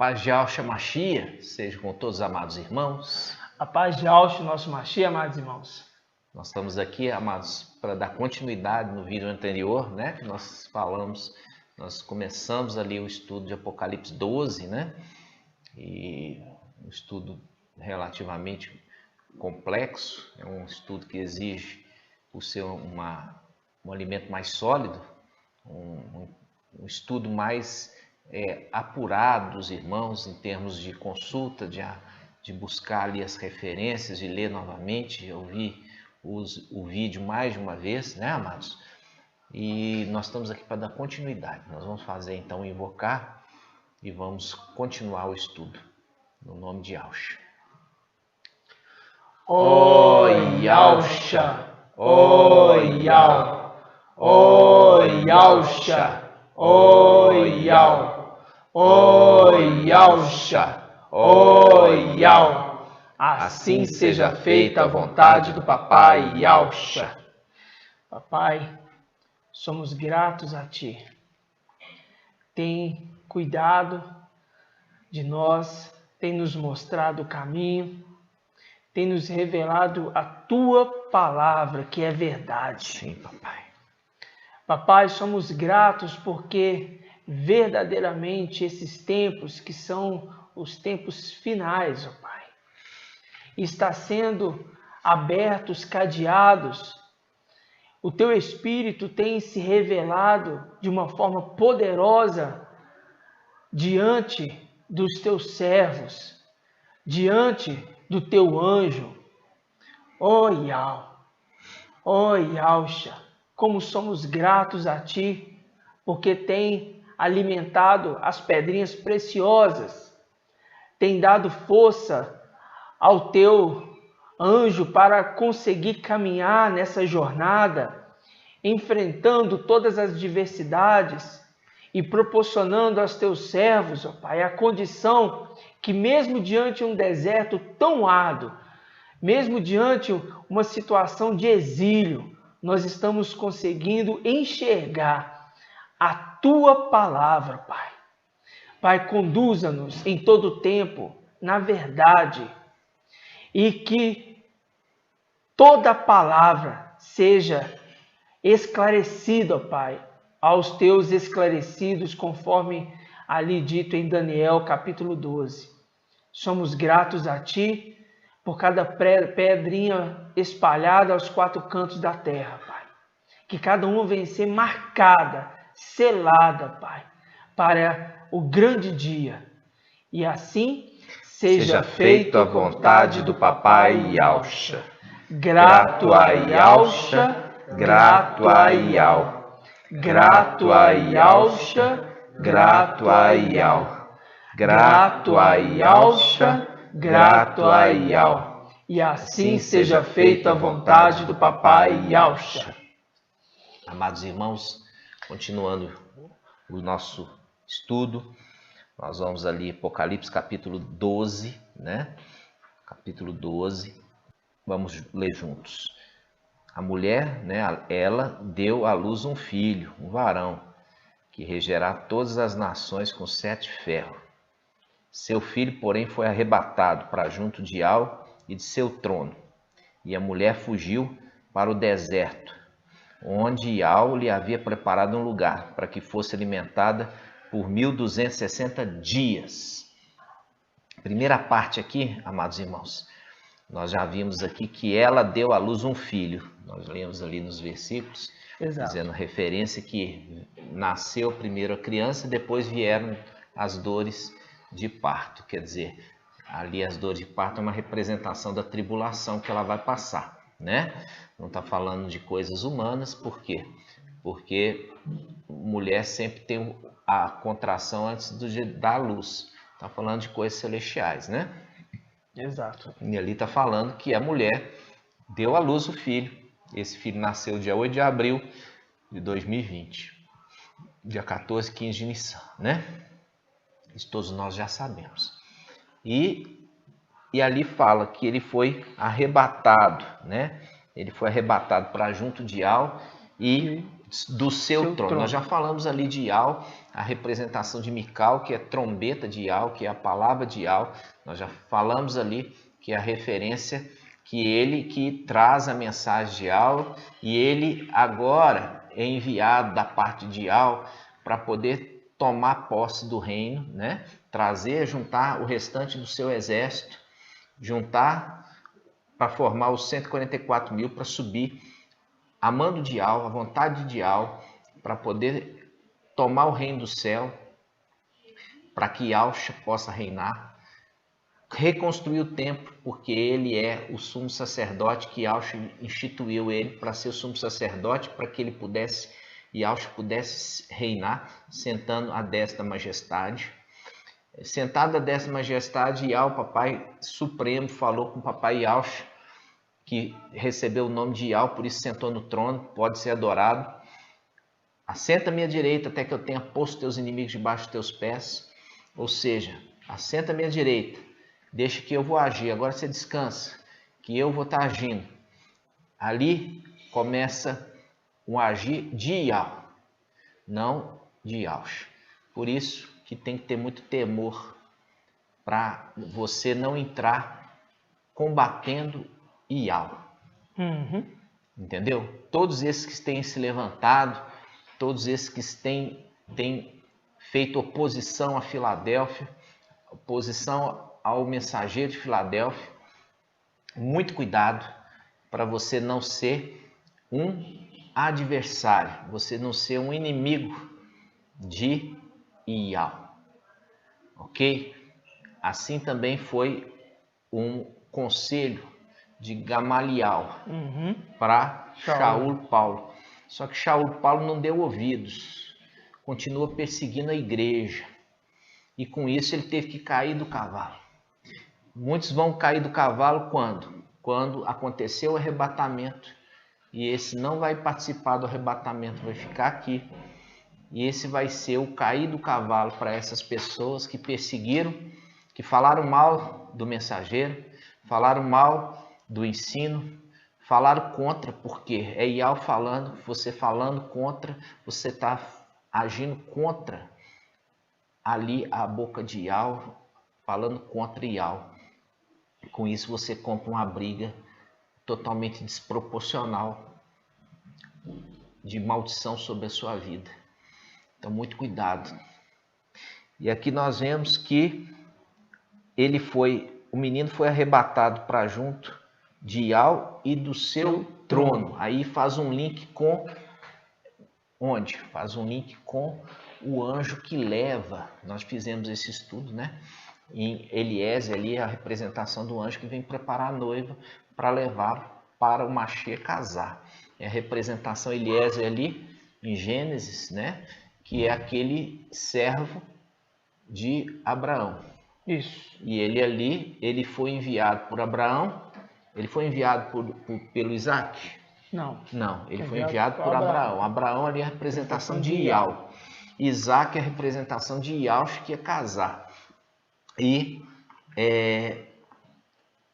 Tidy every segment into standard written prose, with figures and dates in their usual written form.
paz de Yahshua Mashiach seja com todos os amados irmãos. A paz de Yahshua, nosso Mashiach, amados irmãos. Nós estamos aqui, amados, para dar continuidade no vídeo anterior, né? Que nós começamos ali o estudo de Apocalipse 12, né? E um estudo relativamente complexo, é um estudo que exige o seu um alimento mais sólido, um estudo mais apurado dos irmãos em termos de consulta, de buscar ali as referências, de ler novamente, ouvir o vídeo mais de uma vez, né, amados? E nós estamos aqui para dar continuidade. Nós vamos fazer então invocar e vamos continuar o estudo no nome de Yahshua. Ó Yahshua, ó Yahshua, ó Yahshua, ó Yahshua, ó Yahshua, ó Yahshua. Assim seja feita a vontade do Papai Yahshua. Papai, somos gratos a Ti. Tem cuidado de nós, tem nos mostrado o caminho, tem nos revelado a Tua palavra, que é verdade. Sim, Papai. Papai, somos gratos porque verdadeiramente esses tempos, que são os tempos finais, ó Pai, está sendo abertos, cadeados. O Teu Espírito tem se revelado de uma forma poderosa diante dos Teus servos, diante do Teu anjo. Ó Yahweh, ó Yahshua, como somos gratos a Ti, porque tem alimentado as pedrinhas preciosas, tem dado força ao Teu anjo para conseguir caminhar nessa jornada, enfrentando todas as diversidades e proporcionando aos Teus servos, ó Pai, a condição que mesmo diante de um deserto tão árduo, mesmo diante de uma situação de exílio, nós estamos conseguindo enxergar a Tua palavra, Pai. Pai, conduza-nos em todo o tempo na verdade e que toda palavra seja esclarecida, Pai, aos Teus esclarecidos, conforme ali dito em Daniel capítulo 12. Somos gratos a Ti por cada pedrinha espalhada aos quatro cantos da terra, Pai. Que cada uma venha ser marcada, selada, Pai, para o grande dia. E assim seja feita a vontade do Papai Yahshua. Grato a Yahshua, grato a Yahweh. Grato a Yahshua, grato a Yahweh. Grato a Yahshua, grato a Yahweh. E assim seja feita a vontade do Papai Yahshua. Amados irmãos, continuando o nosso estudo, nós vamos ali Apocalipse capítulo 12, né? Capítulo 12. Vamos ler juntos. A mulher, né, ela deu à luz um filho, um varão, que regerá todas as nações com 7 ferros. Seu filho, porém, foi arrebatado para junto de Al e de seu trono. E a mulher fugiu para o deserto, onde Al lhe havia preparado um lugar para que fosse alimentada por 1260 dias. Primeira parte aqui, amados irmãos, nós já vimos aqui que ela deu à luz um filho. Nós lemos ali nos versículos, dizendo referência que nasceu primeiro a criança e depois vieram as dores de parto. Quer dizer, ali as dores de parto é uma representação da tribulação que ela vai passar, né? Não está falando de coisas humanas, por quê? Porque mulher sempre tem a contração antes de dar luz. Está falando de coisas celestiais, né? Exato. E ali está falando que a mulher deu à luz o filho. Esse filho nasceu dia 8 de abril de 2020. Dia 14, 15 de Nissan, né? Isso todos nós já sabemos. E ali fala que ele foi arrebatado, né? Ele foi arrebatado para junto de Al e do seu trono. Nós já falamos ali de Ial, a representação de Mical, que é trombeta de Ial, que é a palavra de Ial. Nós já falamos ali que é a referência, que ele que traz a mensagem de Ial, e ele agora é enviado da parte de Ial para poder tomar posse do reino, né? Trazer, juntar o restante do seu exército, juntar para formar os 144 mil para subir a mando de Ial, a vontade de Ial, para poder tomar o reino do céu, para que Ial possa reinar, reconstruir o templo, porque ele é o sumo sacerdote, que Ial instituiu ele para ser o sumo sacerdote, para que ele pudesse, Ial pudesse reinar, sentando à destra da majestade. Sentado à destra da majestade, Ial, papai supremo, falou com o papai Ial, que recebeu o nome de Ial, por isso sentou no trono, pode ser adorado. Assenta à minha direita até que eu tenha posto teus inimigos debaixo dos teus pés. Ou seja, assenta à minha direita, deixa que eu vou agir. Agora você descansa, que eu vou estar agindo. Ali começa um agir de Ial, não de Ial. Por isso que tem que ter muito temor para você não entrar combatendo Ial. Entendeu? Todos esses que têm se levantado, todos esses que têm feito oposição a Filadélfia, oposição ao mensageiro de Filadélfia, muito cuidado para você não ser um adversário, você não ser um inimigo de Ial. Ok? Assim também foi um conselho de Gamaliel para Shaul Paulo. Só que Shaul Paulo não deu ouvidos, continua perseguindo a igreja. E com isso ele teve que cair do cavalo. Muitos vão cair do cavalo quando? Quando aconteceu o arrebatamento. E esse não vai participar do arrebatamento, vai ficar aqui. E esse vai ser o cair do cavalo para essas pessoas que perseguiram, que falaram mal do mensageiro, falaram mal do ensino, falaram contra, porque é Ial falando, você falando contra, você está agindo contra ali a boca de Ial, falando contra Ial. Com isso você compra uma briga totalmente desproporcional de maldição sobre a sua vida. Então muito cuidado. E aqui nós vemos que o menino foi arrebatado para junto de Ial e do seu trono. Aí faz um link com onde? Faz um link com o anjo que leva. Nós fizemos esse estudo, né? Em Eliezer ali, a representação do anjo que vem preparar a noiva para levar para o Machê casar. É a representação Eliezer ali em Gênesis, né? Que é aquele servo de Abraão. Isso. E ele ali, ele foi enviado por Abraão. Ele foi enviado pelo Isaac? Não. Não, ele foi enviado por Abraão. Abraão ali é a representação de Ial. Isaac é a representação de Ial que ia casar. E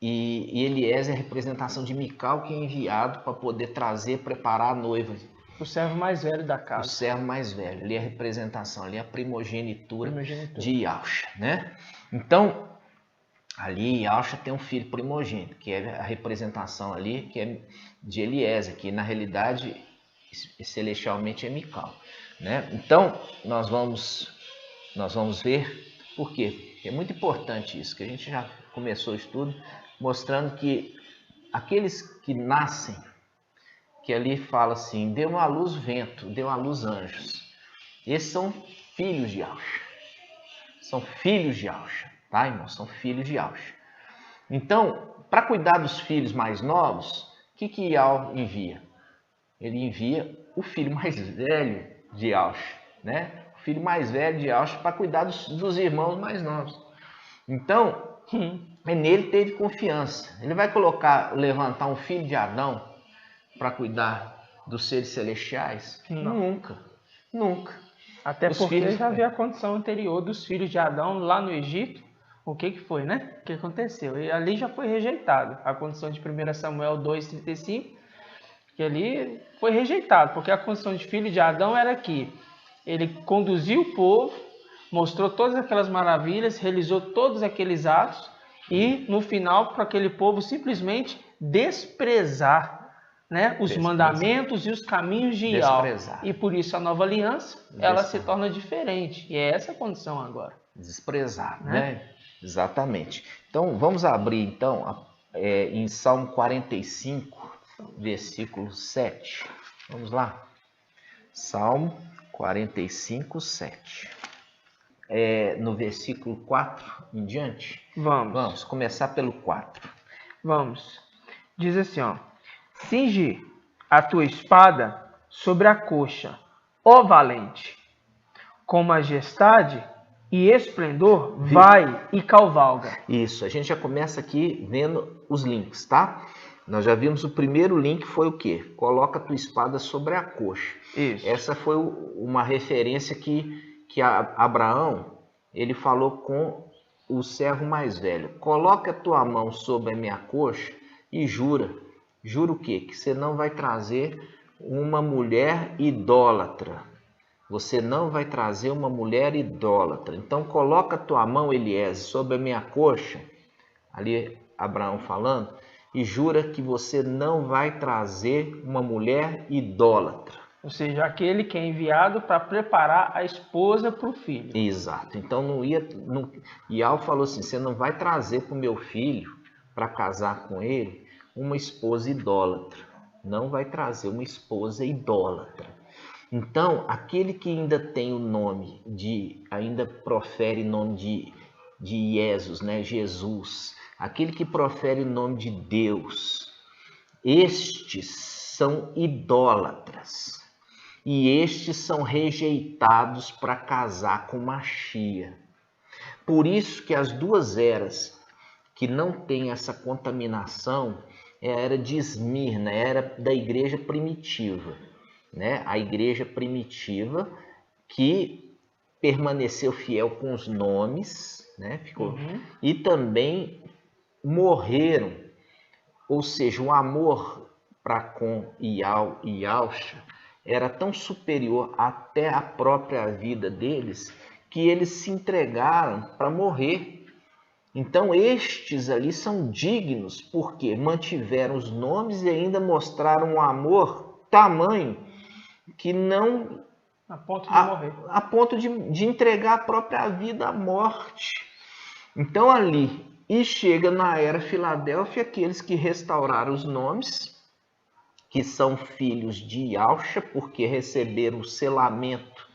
Eliezer é a representação de Mical, que é enviado para poder trazer, preparar a noiva. O servo mais velho da casa. O servo mais velho. Ali é a representação, ali é a primogenitura. De Ial, né? Então, ali Ial tem um filho primogênito, que é a representação ali, que é de Eliezer, que na realidade, celestialmente é Mical, né? Então, nós vamos ver por quê? Porque é muito importante isso, que a gente já começou o estudo, mostrando que aqueles que nascem, que ali fala assim, deu à luz vento, deu à luz anjos. Esses são filhos de Ial. São filhos de Ial, tá, irmão? São filhos de Ial. Então, para cuidar dos filhos mais novos, o que Ial envia? Ele envia o filho mais velho de Ial, né? O filho mais velho de Ial para cuidar dos irmãos mais novos. Então, nele teve confiança. Ele vai levantar um filho de Adão para cuidar dos seres celestiais? Não. Nunca. Até porque já havia a condição anterior dos filhos de Adão lá no Egito. O que foi, né? O que aconteceu? E ali já foi rejeitado. A condição de 1 Samuel 2,35, que ali foi rejeitado, porque a condição de filho de Adão era que ele conduziu o povo, mostrou todas aquelas maravilhas, realizou todos aqueles atos e no final para aquele povo simplesmente desprezar, né, os mandamentos e os caminhos de Yahweh. E por isso a nova aliança ela se torna diferente. E é essa a condição agora. Desprezar, né? Exatamente. Então vamos abrir então em Salmo 45, versículo 7. Vamos lá. Salmo 45, 7. No versículo 4 em diante. Vamos começar pelo 4. Vamos. Diz assim, ó. Cinge a tua espada sobre a coxa, ó valente. Com majestade e esplendor vai e cavalga. Isso, a gente já começa aqui vendo os links, tá? Nós já vimos o primeiro link foi o quê? Coloca a tua espada sobre a coxa. Isso. Essa foi uma referência que Abraão, ele falou com o servo mais velho. Coloca a tua mão sobre a minha coxa e jura. Jura o quê? Que você não vai trazer uma mulher idólatra. Você não vai trazer uma mulher idólatra. Então coloca a tua mão, Eliezer, sobre a minha coxa. Ali Abraão falando. E jura que você não vai trazer uma mulher idólatra. Ou seja, aquele que é enviado para preparar a esposa para o filho. Exato. Então Yahweh falou assim, você não vai trazer para o meu filho, para casar com ele, uma esposa idólatra. Não vai trazer uma esposa idólatra. Então, aquele que ainda tem o nome ainda profere o nome de Jesus, né? Jesus, aquele que profere o nome de Deus, estes são idólatras. E estes são rejeitados para casar com Machia. Por isso que as duas eras que não têm essa contaminação é a era de Esmirna, a era da igreja primitiva. Né? A igreja primitiva que permaneceu fiel com os nomes, né? E também morreram. Ou seja, o amor para com Iau e Yausha era tão superior até a própria vida deles que eles se entregaram para morrer. Então estes ali são dignos porque mantiveram os nomes e ainda mostraram um amor tamanho que não... A ponto de morrer. A ponto de entregar a própria vida à morte. Então ali, e chega na era Filadélfia, aqueles que restauraram os nomes, que são filhos de Yausha, porque receberam o selamento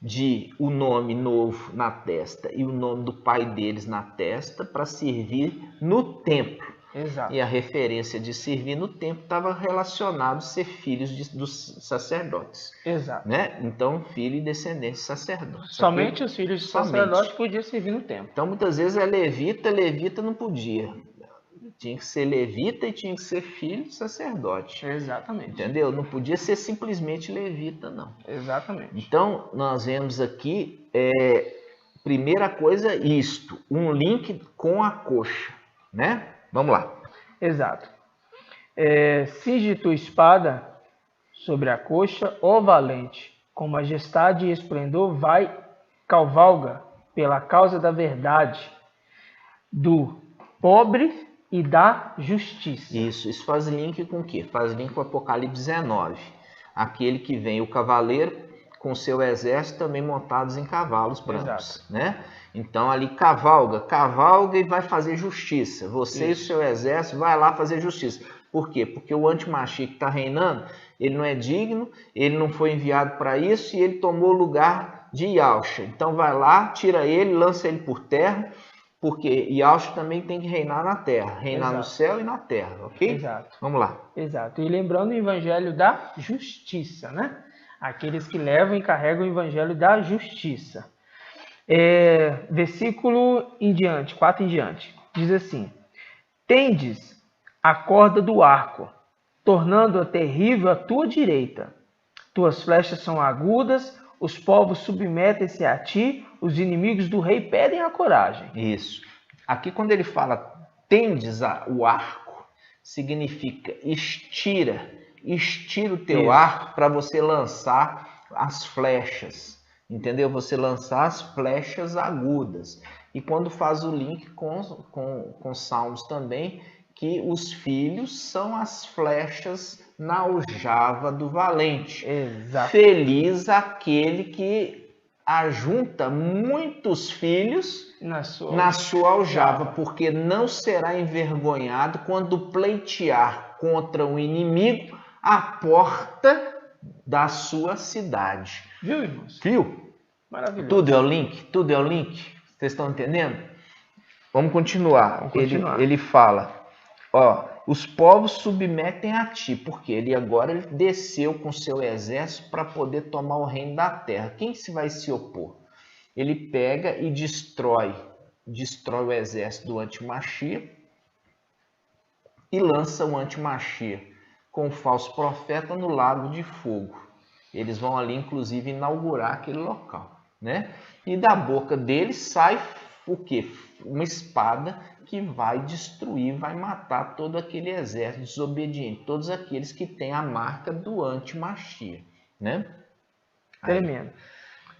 de o nome novo na testa e o nome do pai deles na testa para servir no templo. Exato. E a referência de servir no templo estava relacionado a ser filhos dos sacerdotes. Exato. Né? Então, filho e descendente de sacerdote. Somente os filhos de sacerdote podiam servir no templo. Então, muitas vezes é levita não podia. Tinha que ser levita e tinha que ser filho de sacerdote. Exatamente. Entendeu? Não podia ser simplesmente levita, não. Exatamente. Então, nós vemos aqui, primeira coisa, um link com a coxa, né? Vamos lá. Exato. Cinge tua espada sobre a coxa, ó valente, com majestade e esplendor vai cavalga pela causa da verdade, do pobre e da justiça. Isso faz link com o quê? Faz link com o Apocalipse 19. Aquele que vem o cavaleiro com seu exército também montados em cavalos brancos, né? Então ali cavalga e vai fazer justiça. Você e o seu exército vai lá fazer justiça. Por quê? Porque o anti-Machia que está reinando, ele não é digno, ele não foi enviado para isso e ele tomou o lugar de Yausha. Então vai lá, tira ele, lança ele por terra, porque Yausha também tem que reinar na terra, reinar no céu e na terra, ok? Exato. Vamos lá. Exato. E lembrando o evangelho da justiça, né? Aqueles que levam e carregam o evangelho da justiça. Versículo em diante, 4 em diante, diz assim: tendes a corda do arco, tornando-a terrível a tua direita. Tuas flechas são agudas, os povos submetem-se a ti, os inimigos do rei pedem a coragem. Isso. Aqui quando ele fala tendes o arco, significa estira estira o teu Isso. arco para você lançar as flechas, entendeu? Você lançar as flechas agudas. E quando faz o link com Salmos também, que os filhos são as flechas na aljava do valente. Exato. Feliz aquele que ajunta muitos filhos na sua aljava, porque não será envergonhado quando pleitear contra o inimigo a porta da sua cidade. Viu, irmãos? Viu? Maravilhoso. Tudo é o link? Tudo é o link? Vocês estão entendendo? Vamos continuar. Vamos continuar. Ele fala, ó, os povos submetem a ti, porque ele desceu com seu exército para poder tomar o reino da terra. Quem se vai se opor? Ele pega e destrói o exército do Antimachia e lança o Antimachia com o falso profeta no lago de fogo. Eles vão ali, inclusive, inaugurar aquele local, né? E da boca deles sai o quê? Uma espada que vai destruir, vai matar todo aquele exército desobediente, todos aqueles que têm a marca do Antimachia, né? Tremendo.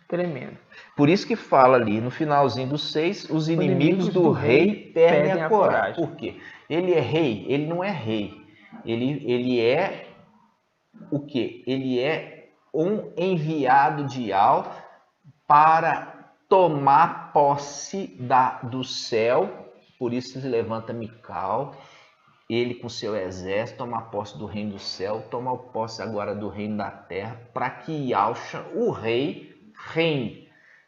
Tremendo. Por isso que fala ali no finalzinho do 6, os inimigos do rei perdem a coragem. Por quê? Ele é rei? Ele não é rei. Ele é o quê? Ele é um enviado de Yahweh para tomar posse do céu. Por isso se levanta Mical, ele com seu exército, toma posse do reino do céu, toma posse agora do reino da terra, para que Yahshua, o rei, reine,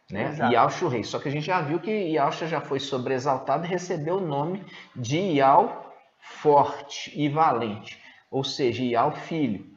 né? Yahshua, o rei. Só que a gente já viu que Yahshua já foi sobreexaltado e recebeu o nome de Yahweh forte e valente, ou seja, Yahweh filho.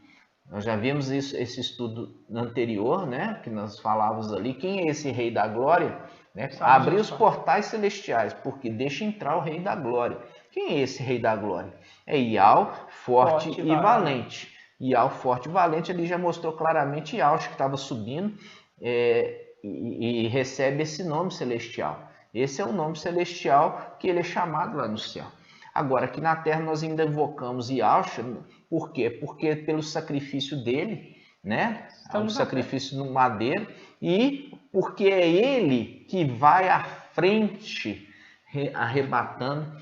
Nós já vimos esse estudo anterior, né? Que nós falávamos ali. Quem é esse rei da glória? Né? Abrir os portais celestiais, porque deixa entrar o rei da glória. Quem é esse rei da glória? É Yahweh forte e valente. Yahweh forte e valente, ele já mostrou claramente Yahshua que estava subindo e recebe esse nome celestial. Esse é o nome celestial que ele é chamado lá no céu. Agora, aqui na terra nós ainda invocamos Yahshua, por quê? Porque pelo sacrifício dele, né? O sacrifício no madeiro, e porque é ele que vai à frente, arrebatando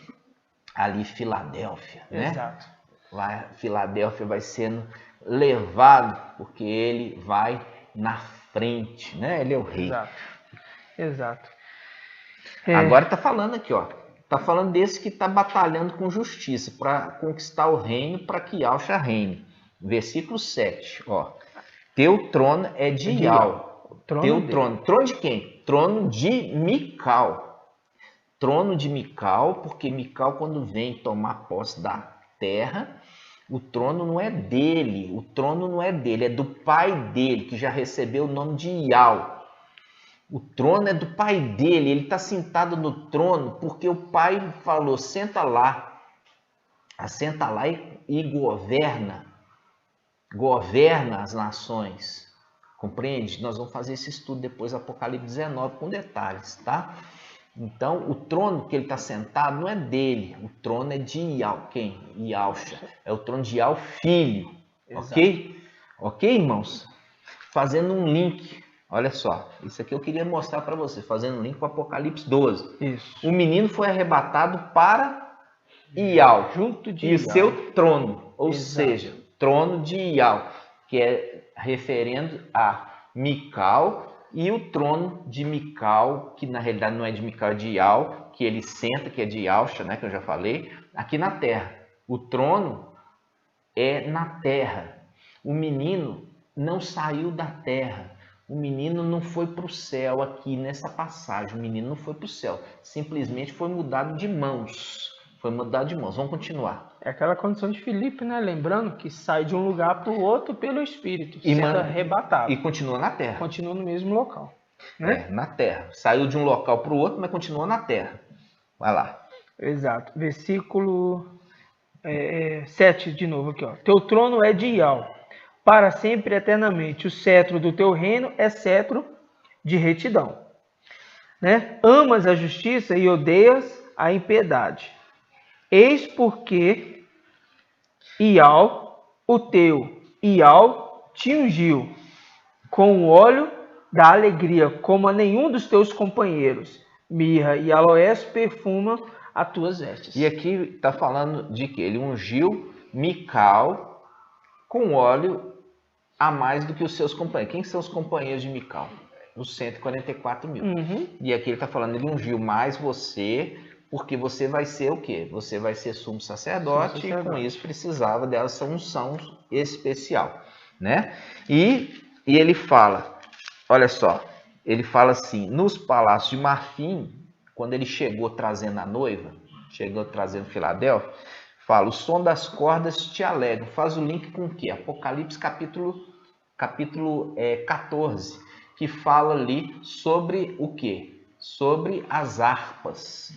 ali Filadélfia, né? Exato. Lá Filadélfia vai sendo levado, porque ele vai na frente, né? Ele é o rei. Exato. Exato. Agora está falando aqui, ó. Está falando desse que está batalhando com justiça para conquistar o reino, para que Yahshua reine. Versículo 7, ó. Teu trono é de Yahweh. Teu trono. Trono de quem? Trono de Mical. Trono de Mical, porque Mical, quando vem tomar posse da terra, o trono não é dele. O trono não é dele, é do pai dele, que já recebeu o nome de Yahweh. O trono é do pai dele, ele está sentado no trono porque o pai falou, senta lá e governa as nações, compreende? Nós vamos fazer esse estudo depois, Apocalipse 19, com detalhes, tá? Então, o trono que ele está sentado não é dele, o trono é de Yahweh, quem? Yahshua, é o trono de Yahweh filho, ok? Ok, irmãos? Fazendo um link. Olha só, isso aqui eu queria mostrar para você, fazendo um link com Apocalipse 12. Isso. O menino foi arrebatado para Yahweh, junto de e o seu trono, ou seja, trono de Yahweh, que é referendo a Mical, e o trono de Mical, que na realidade não é de Mical, é de Yahweh, que ele senta, que é de Yahshua, né, que eu já falei, aqui na terra. O trono é na terra. O menino não saiu da terra. O menino não foi para o céu aqui nessa passagem. O menino não foi para o céu. Simplesmente foi mudado de mãos. Foi mudado de mãos. Vamos continuar. É aquela condição de Filipe, né? Lembrando que sai de um lugar para o outro pelo Espírito, sendo arrebatado. E continua na terra. Continua no mesmo local. Né? Na terra. Saiu de um local para o outro, mas continua na terra. Vai lá. Exato. Versículo 7 de novo aqui, ó. Teu trono é de Yahweh, para sempre e eternamente. O cetro do teu reino é cetro de retidão. Né? Amas a justiça e odeias a impiedade. Eis porque Yahweh, o teu Ial te ungiu com o óleo da alegria, como a nenhum dos teus companheiros. Mirra e aloés perfumam as tuas vestes. E aqui está falando de que ele ungiu Mical com óleo a mais do que os seus companheiros. Quem são os companheiros de Mical? Os 144 mil. E aqui ele está falando, ele ungiu mais você, porque você vai ser o quê? Você vai ser sumo sacerdote, e com isso precisava dessa unção especial, né? E ele fala, olha só, ele fala assim, nos palácios de marfim, quando ele chegou trazendo a noiva, chegou trazendo Filadélfia, fala, o som das cordas te alegra. Faz o link com o quê? Apocalipse capítulo 14, que fala ali sobre o quê? Sobre as harpas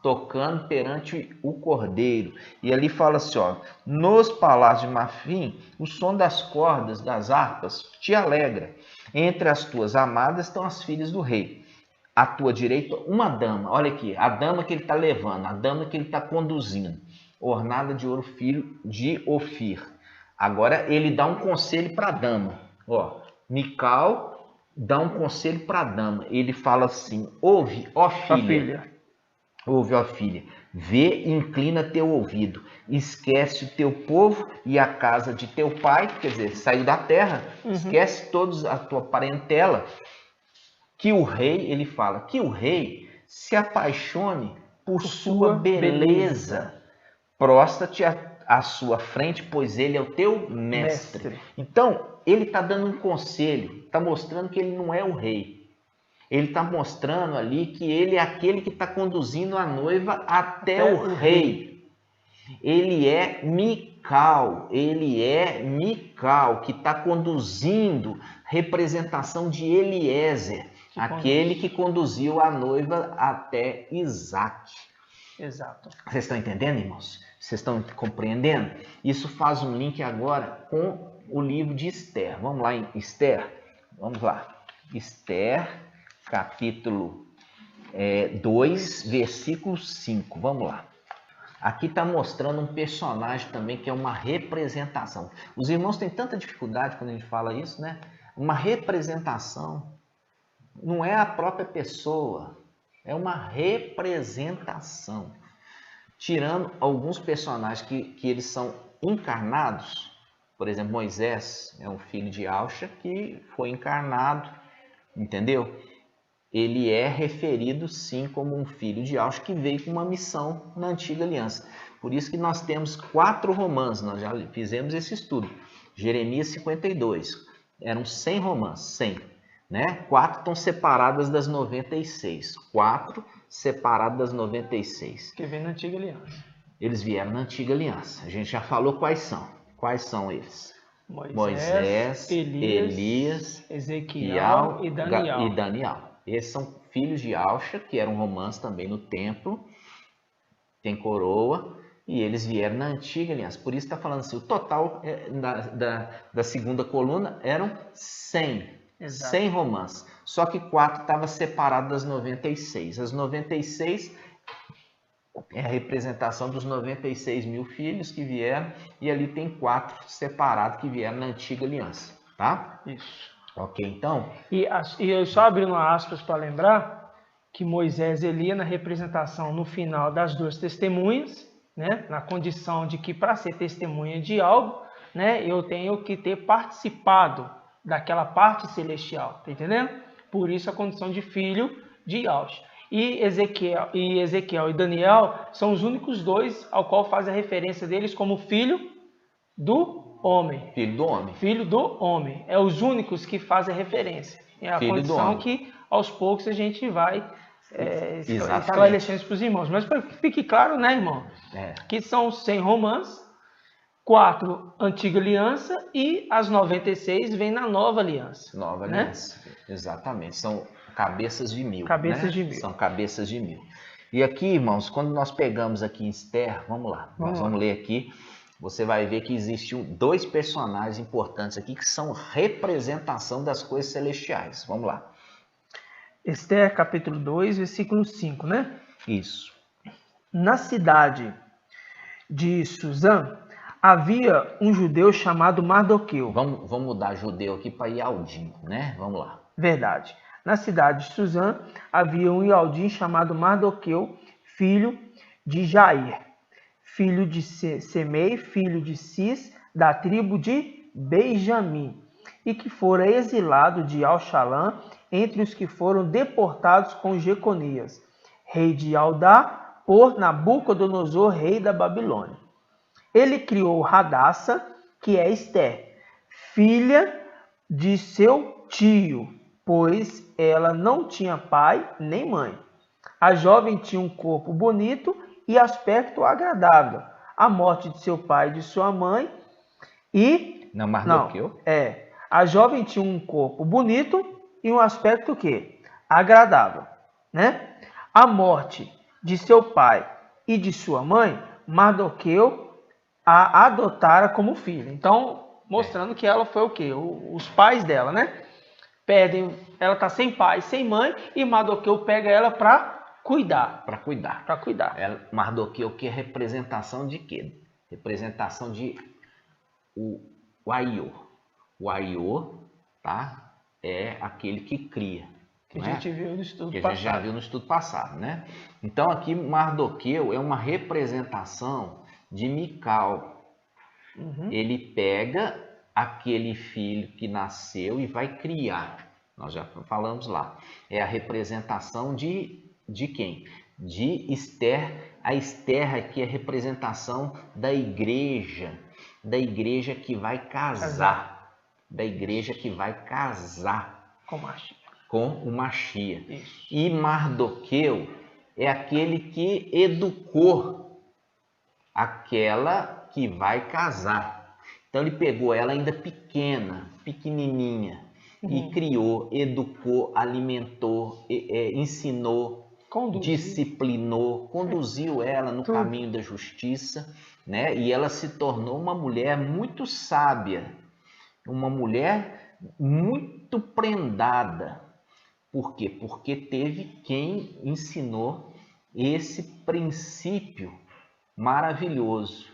tocando perante o Cordeiro. E ali fala assim, ó, nos palácios de marfim, o som das cordas das harpas te alegra. Entre as tuas amadas estão as filhas do rei. À tua direita, uma dama. Olha aqui, a dama que ele está levando, a dama que ele está conduzindo, ornada de ouro fino de Ofir. Agora ele dá um conselho para a dama. Ó, Mical dá um conselho para a dama. Ele fala assim, ouve, ó filha. Ouve, ó filha, vê e inclina teu ouvido, esquece o teu povo e a casa de teu pai, quer dizer, saiu da terra, esquece todos a tua parentela, que o rei, ele fala, que o rei se apaixone por sua beleza. Prostra-te à sua frente, pois ele é o teu mestre. Então, ele está dando um conselho, está mostrando que ele não é o rei. Ele está mostrando ali que ele é aquele que está conduzindo a noiva até o rei. Ele é Mical, que está conduzindo representação de Eliezer, aquele que conduziu a noiva até Isaac. Exato. Vocês estão entendendo, irmãos? Vocês estão compreendendo? Isso faz um link agora com o livro de Esther. Vamos lá em Esther? Vamos lá. Esther, capítulo 2, versículo 5. Vamos lá. Aqui está mostrando um personagem também que é uma representação. Os irmãos têm tanta dificuldade quando a gente fala isso, né? Uma representação não é a própria pessoa, é uma representação. Tirando alguns personagens que eles são encarnados, por exemplo, Moisés é um filho de Auxa que foi encarnado, entendeu? Ele é referido sim como um filho de Auxa que veio com uma missão na antiga aliança. Por isso que nós temos 4 romances, nós já fizemos esse estudo. Jeremias 52, eram 100 romances, 100. Né? 4 estão separadas das 96. 4 separadas das 96. Que vem na antiga aliança. Eles vieram na antiga aliança. A gente já falou quais são. Quais são eles? Moisés, Elias, Ezequiel e Daniel. Esses são filhos de Auxa, que eram romanos também no templo. Tem coroa. E eles vieram na antiga aliança. Por isso está falando assim, o total da segunda coluna eram 100. Exato. 100 romances. Só que 4 estavam separados das 96. As 96 é a representação dos 96 mil filhos que vieram. E ali tem 4 separados que vieram na antiga aliança. Tá? Isso. Ok, então. E eu só abrindo aspas para lembrar que Moisés ele ia na representação no final das 2 testemunhas, né? Na condição de que para ser testemunha de algo, né, eu tenho que ter participado daquela parte celestial, tá entendendo? Por isso a condição de filho de Auxa. E Ezequiel e Daniel são os únicos 2 ao qual faz a referência deles como filho do homem. Filho do homem. Filho do homem. É os únicos que fazem a referência. É a filho condição que aos poucos a gente vai esclarecendo para os irmãos. Mas para que fique claro, né, irmão? Que são 100 romances, 4 antiga aliança e as 96 vem na nova aliança. Nova aliança, exatamente. São cabeças de 1000. Cabeças de 1000. São cabeças de 1000. E aqui, irmãos, quando nós pegamos aqui em Esther, vamos lá. Nós vamos ler aqui. Você vai ver que existem 2 personagens importantes aqui que são representação das coisas celestiais. Vamos lá. Esther, capítulo 2, versículo 5, né? Isso. Na cidade de Suzã, Havia um judeu chamado Mardoqueu. Vamos mudar judeu aqui para Ialdim, né? Vamos lá. Verdade. Na cidade de Suzã havia um Ialdim chamado Mardoqueu, filho de Jair, filho de Semei, filho de Cis, da tribo de Benjamim, e que fora exilado de Alxalã entre os que foram deportados com Jeconias, rei de Aldá, por Nabucodonosor, rei da Babilônia. Ele criou Radassa, que é Esté, filha de seu tio, pois ela não tinha pai nem mãe. A jovem tinha um corpo bonito e aspecto agradável. A morte de seu pai e de sua mãe Mardoqueu? A jovem tinha um corpo bonito e um aspecto que agradável, né? A morte de seu pai e de sua mãe, Mardoqueu a adotara como filha. Então, mostrando que ela foi o quê? Os pais dela, né? Perdem, ela tá sem pai, sem mãe, e Mardoqueu pega ela para cuidar. Para cuidar. Para cuidar. Mardoqueu, que é representação de quê? Representação de o aiô. O aiô, tá? É aquele que cria. Que a gente viu no estudo passado. Que a gente já viu no estudo passado, né? Então aqui Mardoqueu é uma representação de Mical. Ele pega aquele filho que nasceu e vai criar. Nós já falamos lá. É a representação de quem? De Esther. A Esther aqui é a representação da igreja que vai casar. Da igreja que vai casar com o Machia. Isso. E Mardoqueu é aquele que educou aquela que vai casar. Então ele pegou ela ainda pequena, pequenininha, e criou, educou, alimentou, ensinou, disciplinou, conduziu ela no caminho da justiça, né? E ela se tornou uma mulher muito sábia, uma mulher muito prendada. Por quê? Porque teve quem ensinou esse princípio maravilhoso.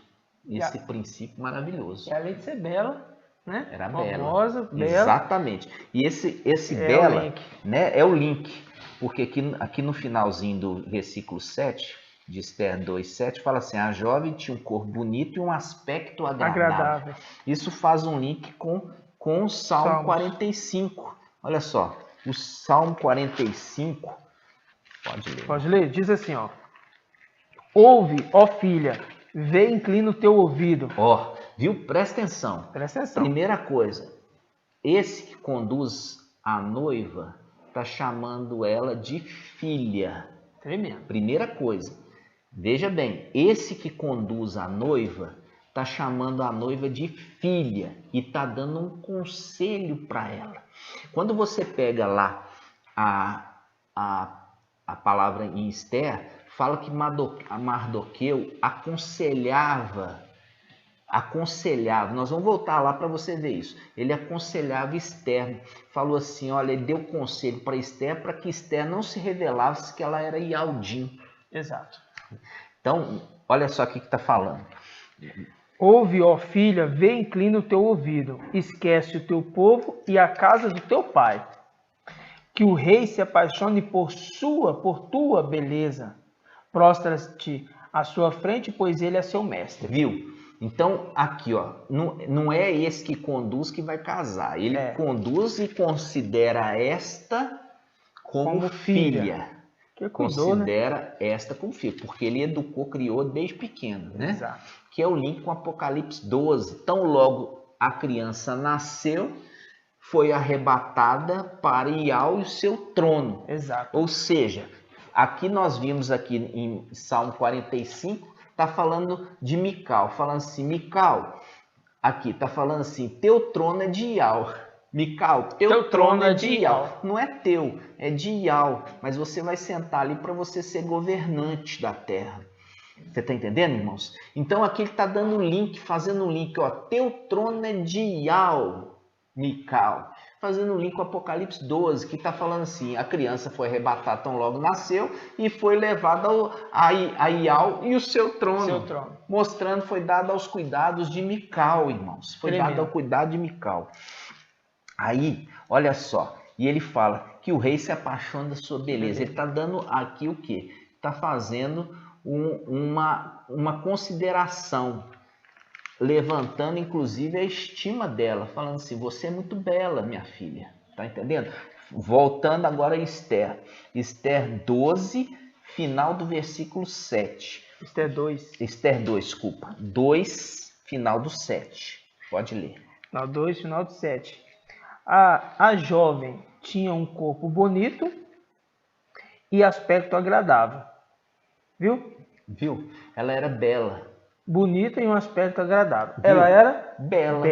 Esse princípio maravilhoso. E além de ser bela, né? Era famosa, bela. Exatamente. E esse bela, né, é o link. Porque aqui no finalzinho do versículo 7, de Esther 2:7, fala assim: a jovem tinha um corpo bonito e um aspecto agradável. Isso faz um link com o Salmo 45. Olha só, o Salmo 45, pode ler. Pode ler? Diz assim, ó: ouve, ó filha, vê, inclina o teu ouvido. Ó, viu? Presta atenção. Presta atenção. Primeira coisa, esse que conduz a noiva está chamando ela de filha. Tremendo. Primeira coisa. Veja bem, esse que conduz a noiva está chamando a noiva de filha e está dando um conselho para ela. Quando você pega lá a palavra em Esther, fala que Mardoqueu aconselhava, nós vamos voltar lá para você ver isso. Ele aconselhava Esther, falou assim, olha, ele deu conselho para Esther para que Esther não se revelasse que ela era Ialdim. Exato. Então, olha só o que está falando. Ouve, ó filha, vê, inclina o teu ouvido, esquece o teu povo e a casa do teu pai. Que o rei se apaixone por tua beleza. Prostra-te à sua frente, pois ele é seu mestre. Viu? Então, aqui, ó, não é esse que conduz que vai casar. Ele conduz e considera esta como filha. Que cuidou, considera, né? Esta como filha, porque ele educou, criou desde pequeno, né? Exato. Que é o link com Apocalipse 12. Tão logo a criança nasceu, foi arrebatada para ir ao seu trono. Exato. Ou seja, aqui nós vimos aqui em Salmo 45, está falando de Mical, falando assim, Mical, aqui está falando assim, teu trono é de Ial. Mical, teu trono é de Ial. Não é teu, é de Ial, mas você vai sentar ali para você ser governante da terra. Você está entendendo, irmãos? Então aqui ele está dando um link, fazendo um link, ó, teu trono é de Ial. Mical. Fazendo um link com Apocalipse 12, que está falando assim, a criança foi arrebatada tão logo nasceu e foi levada a Ial e o seu trono. Mostrando, foi dado aos cuidados de Mical, irmãos. Foi dado ao cuidado de Mical. Aí, olha só, e ele fala que o rei se apaixona da sua beleza. Ele está dando aqui o quê? Está fazendo uma consideração, levantando inclusive a estima dela, falando assim, você é muito bela, minha filha, tá entendendo? Voltando agora a Esther, Esther 12, final do versículo 7. Esther 2. Esther 2, desculpa, 2, final do 7, pode ler. Final 2, final do 7. A jovem tinha um corpo bonito e aspecto agradável, viu? Viu? Ela era bela. Bonita e um aspecto agradável. Viu? Ela era bela.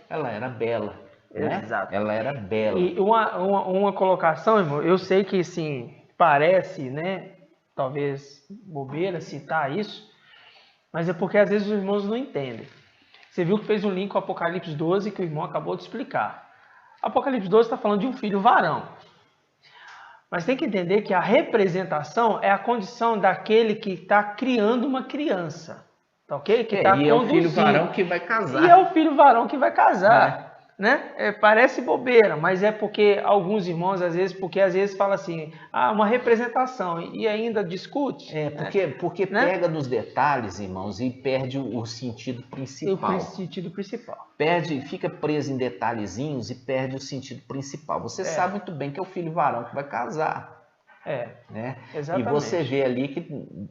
Ela era bela. Exato. Né? Ela era bela. E uma colocação, irmão, eu sei que sim, parece, né? Talvez bobeira citar isso, mas é porque às vezes os irmãos não entendem. Você viu que fez um link com Apocalipse 12 que o irmão acabou de explicar. Apocalipse 12 está falando de um filho varão. Mas tem que entender que a representação é a condição daquele que está criando uma criança. Tá ok? Que tá e é o filho varão que vai casar. E é o filho varão que vai casar. Né? Parece bobeira, mas é porque alguns irmãos, às vezes falam assim, uma representação, e ainda discute. Porque né? Pega nos detalhes, irmãos, e perde o sentido principal. O sentido principal. Fica preso em detalhezinhos e perde o sentido principal. Você sabe muito bem que é o filho varão que vai casar. Né? Exatamente. E você vê ali que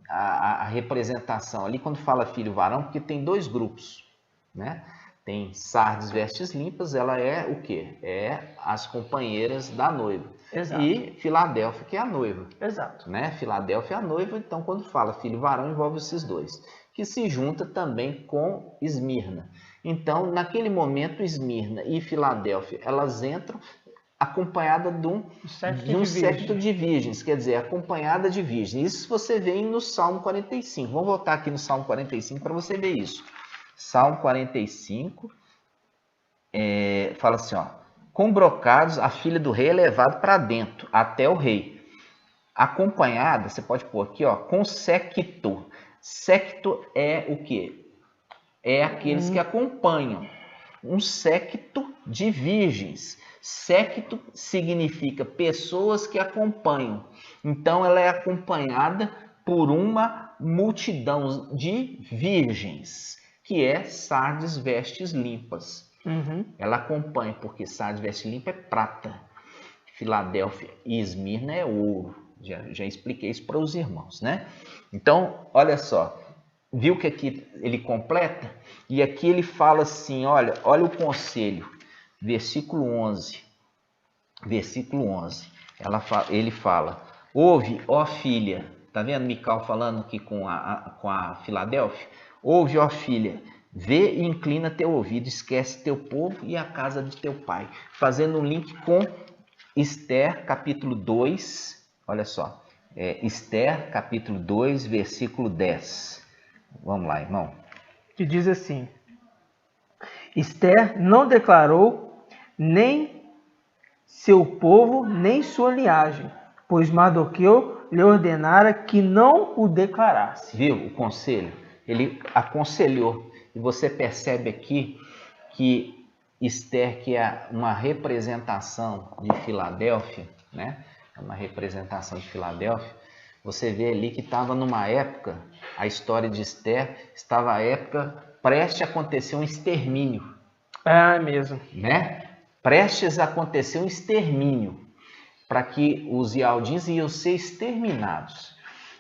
a representação, ali quando fala filho varão, porque tem dois grupos, né? Tem Sardes vestes limpas, ela é o quê? É as companheiras da noiva. Exato. E Filadélfia, que é a noiva. Exato. Né? Filadélfia é a noiva, então quando fala filho varão, envolve esses dois. Que se junta também com Esmirna. Então, naquele momento, Esmirna e Filadélfia, elas entram acompanhada de um séquito de virgens, quer dizer, acompanhada de virgens. Isso você vê no Salmo 45. Vamos voltar aqui no Salmo 45 para você ver isso. Salmo 45, fala assim, ó, com brocados a filha do rei é levada para dentro, até o rei. Acompanhada, você pode pôr aqui, ó, com séquito. Séquito é o quê? É aqueles que acompanham. Um séquito de virgens. Séquito significa pessoas que acompanham. Então, ela é acompanhada por uma multidão de virgens, que é Sardes vestes limpas. Ela acompanha, porque Sardes vestes limpas é prata. Filadélfia e Esmirna é ouro. Já expliquei isso para os irmãos, né? Então, olha só. Viu que aqui ele completa? E aqui ele fala assim, olha o conselho. Versículo 11. Versículo 11. Ele fala, ouve, ó filha. Tá vendo Mical falando aqui com a Filadélfia? Ouve, ó filha, vê e inclina teu ouvido, esquece teu povo e a casa de teu pai. Fazendo um link com Esther, capítulo 2, olha só, Esther, capítulo 2, versículo 10. Vamos lá, irmão. Que diz assim, Esther não declarou nem seu povo, nem sua linhagem, pois Mardoqueu lhe ordenara que não o declarasse. Viu o conselho? Ele aconselhou. E você percebe aqui que Esther, que é uma representação de Filadélfia, né? É uma representação de Filadélfia. Você vê ali que estava numa época, a história de Esther estava à época prestes a acontecer um extermínio. É mesmo. Né? Prestes a acontecer um extermínio, para que os Ialdins iam ser exterminados.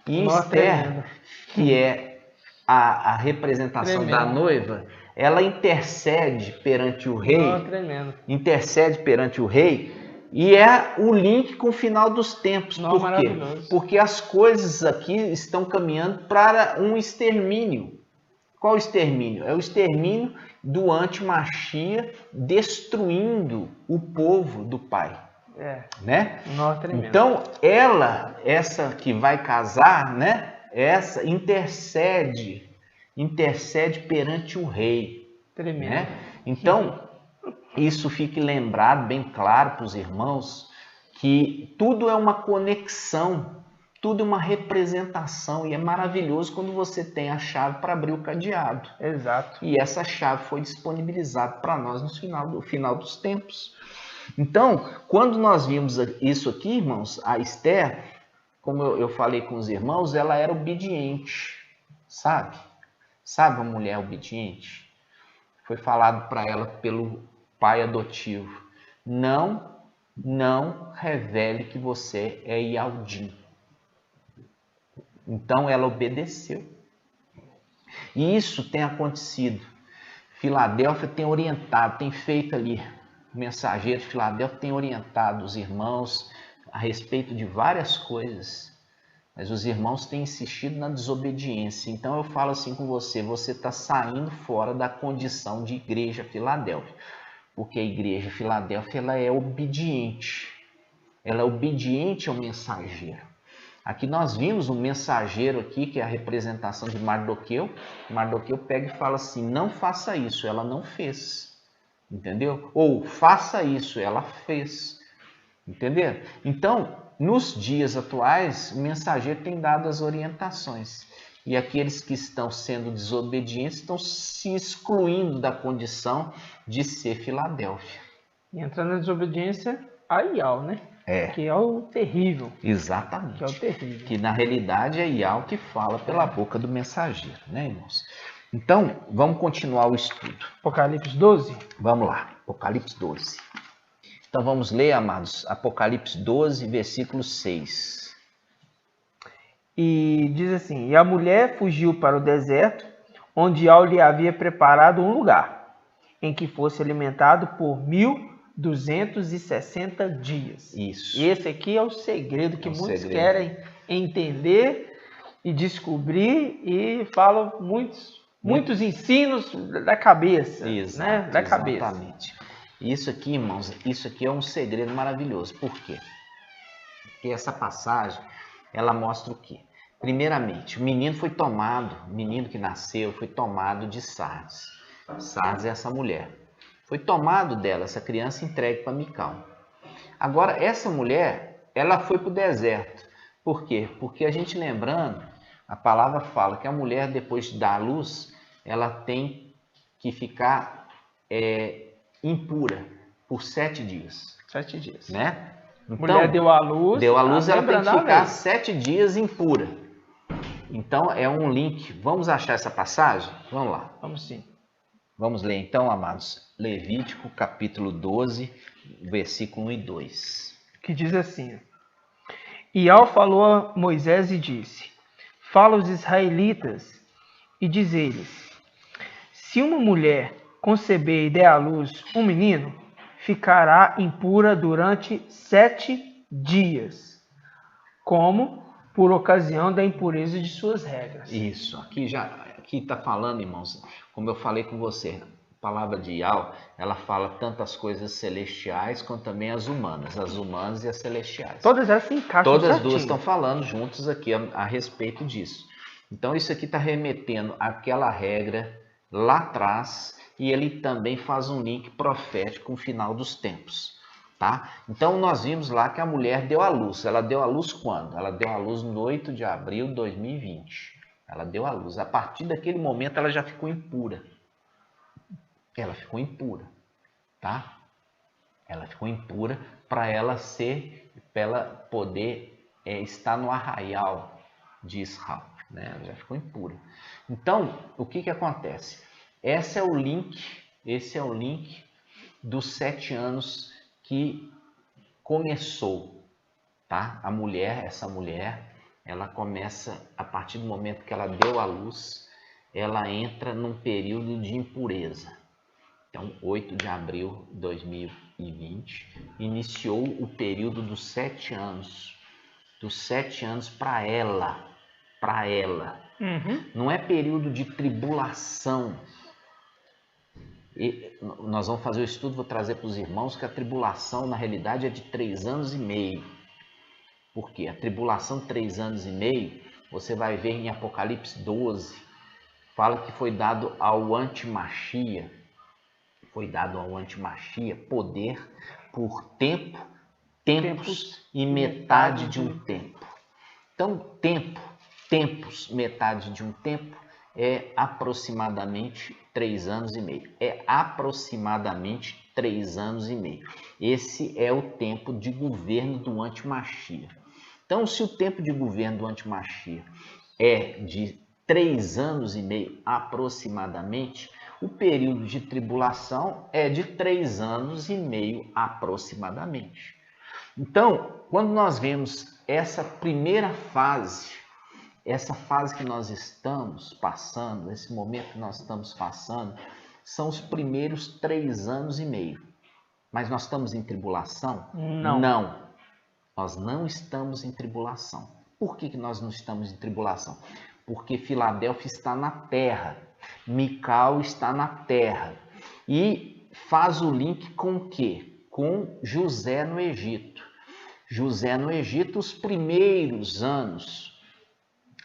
E Esther, que é a representação da noiva, ela intercede perante o rei, e é o link com o final dos tempos. Por quê? Porque as coisas aqui estão caminhando para um extermínio. Qual extermínio? É o extermínio do anti-Machia destruindo o povo do Pai. Né? Então, essa que vai casar, né? Essa intercede perante o rei. Tremendo. Né? Então, isso fique lembrado, bem claro para os irmãos, que tudo é uma conexão, tudo é uma representação, e é maravilhoso quando você tem a chave para abrir o cadeado. Exato. E essa chave foi disponibilizada para nós no final dos tempos. Então, quando nós vimos isso aqui, irmãos, a Esther, como eu falei com os irmãos, ela era obediente, sabe? Sabe uma mulher obediente? Foi falado para ela pelo pai adotivo: não revele que você é Ialdim. Então ela obedeceu. E isso tem acontecido. Filadélfia tem orientado, tem feito ali, o mensageiro de Filadélfia tem orientado os irmãos a respeito de várias coisas. Mas os irmãos têm insistido na desobediência. Então eu falo assim com você: você está saindo fora da condição de igreja Filadélfia. Porque a igreja Filadélfia, ela é obediente. Ela é obediente ao mensageiro. Aqui nós vimos um mensageiro aqui, que é a representação de Mardoqueu. Mardoqueu pega e fala assim: não faça isso. Ela não fez. Entendeu? Ou faça isso. Ela fez. Entendeu? Então, nos dias atuais, o mensageiro tem dado as orientações. E aqueles que estão sendo desobedientes estão se excluindo da condição de ser Filadélfia. E entrando na desobediência, a Ial, né? Que é o terrível. Exatamente. Que é o terrível. Que na realidade é Ial que fala pela boca do mensageiro, né, irmãos? Então, vamos continuar o estudo. Apocalipse 12? Vamos lá, Apocalipse 12. Então vamos ler, amados, Apocalipse 12, versículo 6. E diz assim: e a mulher fugiu para o deserto, onde Ial lhe havia preparado um lugar, em que fosse alimentado por 1260 dias. Isso. E esse aqui é o segredo que muitos querem entender e descobrir, e falam muitos ensinos da cabeça. Exato, né? Da cabeça. Exatamente. Isso aqui, irmãos, isso aqui é um segredo maravilhoso. Por quê? Porque essa passagem, ela mostra o quê? Primeiramente, o menino foi tomado, o menino que nasceu foi tomado de Sardes. Sardes é essa mulher. Foi tomado dela, essa criança, entregue para Mical. Agora, essa mulher, ela foi para o deserto. Por quê? Porque a gente lembrando, a palavra fala que a mulher, depois de dar à luz, ela tem que ficar impura por 7 dias. 7 dias. Né? Então, mulher deu à luz, ela tem que ficar 7 dias impura. Então, é um link. Vamos achar essa passagem? Vamos lá. Vamos sim. Vamos ler então, amados, Levítico capítulo 12, versículo 1 e 2. Que diz assim: Ial falou a Moisés e disse: fala aos israelitas e diz eles: se uma mulher conceber e der à luz um menino, ficará impura durante 7 dias, como por ocasião da impureza de suas regras. Isso, aqui está falando, irmãos, como eu falei com você, a palavra de Ial, ela fala tanto as coisas celestiais quanto também as humanas e as celestiais. Todas elas se encaixam Todas certinho. duas estão falando juntos aqui a respeito disso. Então isso aqui está remetendo àquela regra lá atrás, e ele também faz um link profético com o final dos tempos. Tá? Então nós vimos lá que a mulher deu à luz. Ela deu à luz quando? Ela deu à luz no 8 de abril de 2020. Ela deu à luz. A partir daquele momento ela já ficou impura. Ela ficou impura. Tá? Ela ficou impura para ela poder estar no arraial de Israel. Né? Ela já ficou impura. Então, o que acontece? Esse é o link dos 7 anos que começou, tá? Essa mulher, ela começa, a partir do momento que ela deu à luz, ela entra num período de impureza. Então, 8 de abril de 2020, iniciou o período dos 7 anos. Dos 7 anos para ela. Não é período de tribulação. E nós vamos fazer o estudo, vou trazer para os irmãos que a tribulação na realidade é de 3 anos e meio. Por quê? A tribulação de 3 anos e meio, você vai ver em Apocalipse 12, fala que foi dado ao antimachia Foi dado ao Antimachia poder por tempo, tempos e metade de um tempo. Então, tempos, metade de um tempo, é aproximadamente 3 anos e meio. É aproximadamente 3 anos e meio. Esse é o tempo de governo do Antimachia. Então, se o tempo de governo do Antimachia é de 3 anos e meio aproximadamente, o período de tribulação é de 3 anos e meio aproximadamente. Então, quando nós vemos essa primeira fase, essa fase que nós estamos passando, esse momento que nós estamos passando, são os primeiros 3 anos e meio. Mas nós estamos em tribulação? Não. Nós não estamos em tribulação. Por que nós não estamos em tribulação? Porque Filadélfia está na terra, Mical está na terra. E faz o link com o quê? Com José no Egito. José no Egito, os primeiros anos,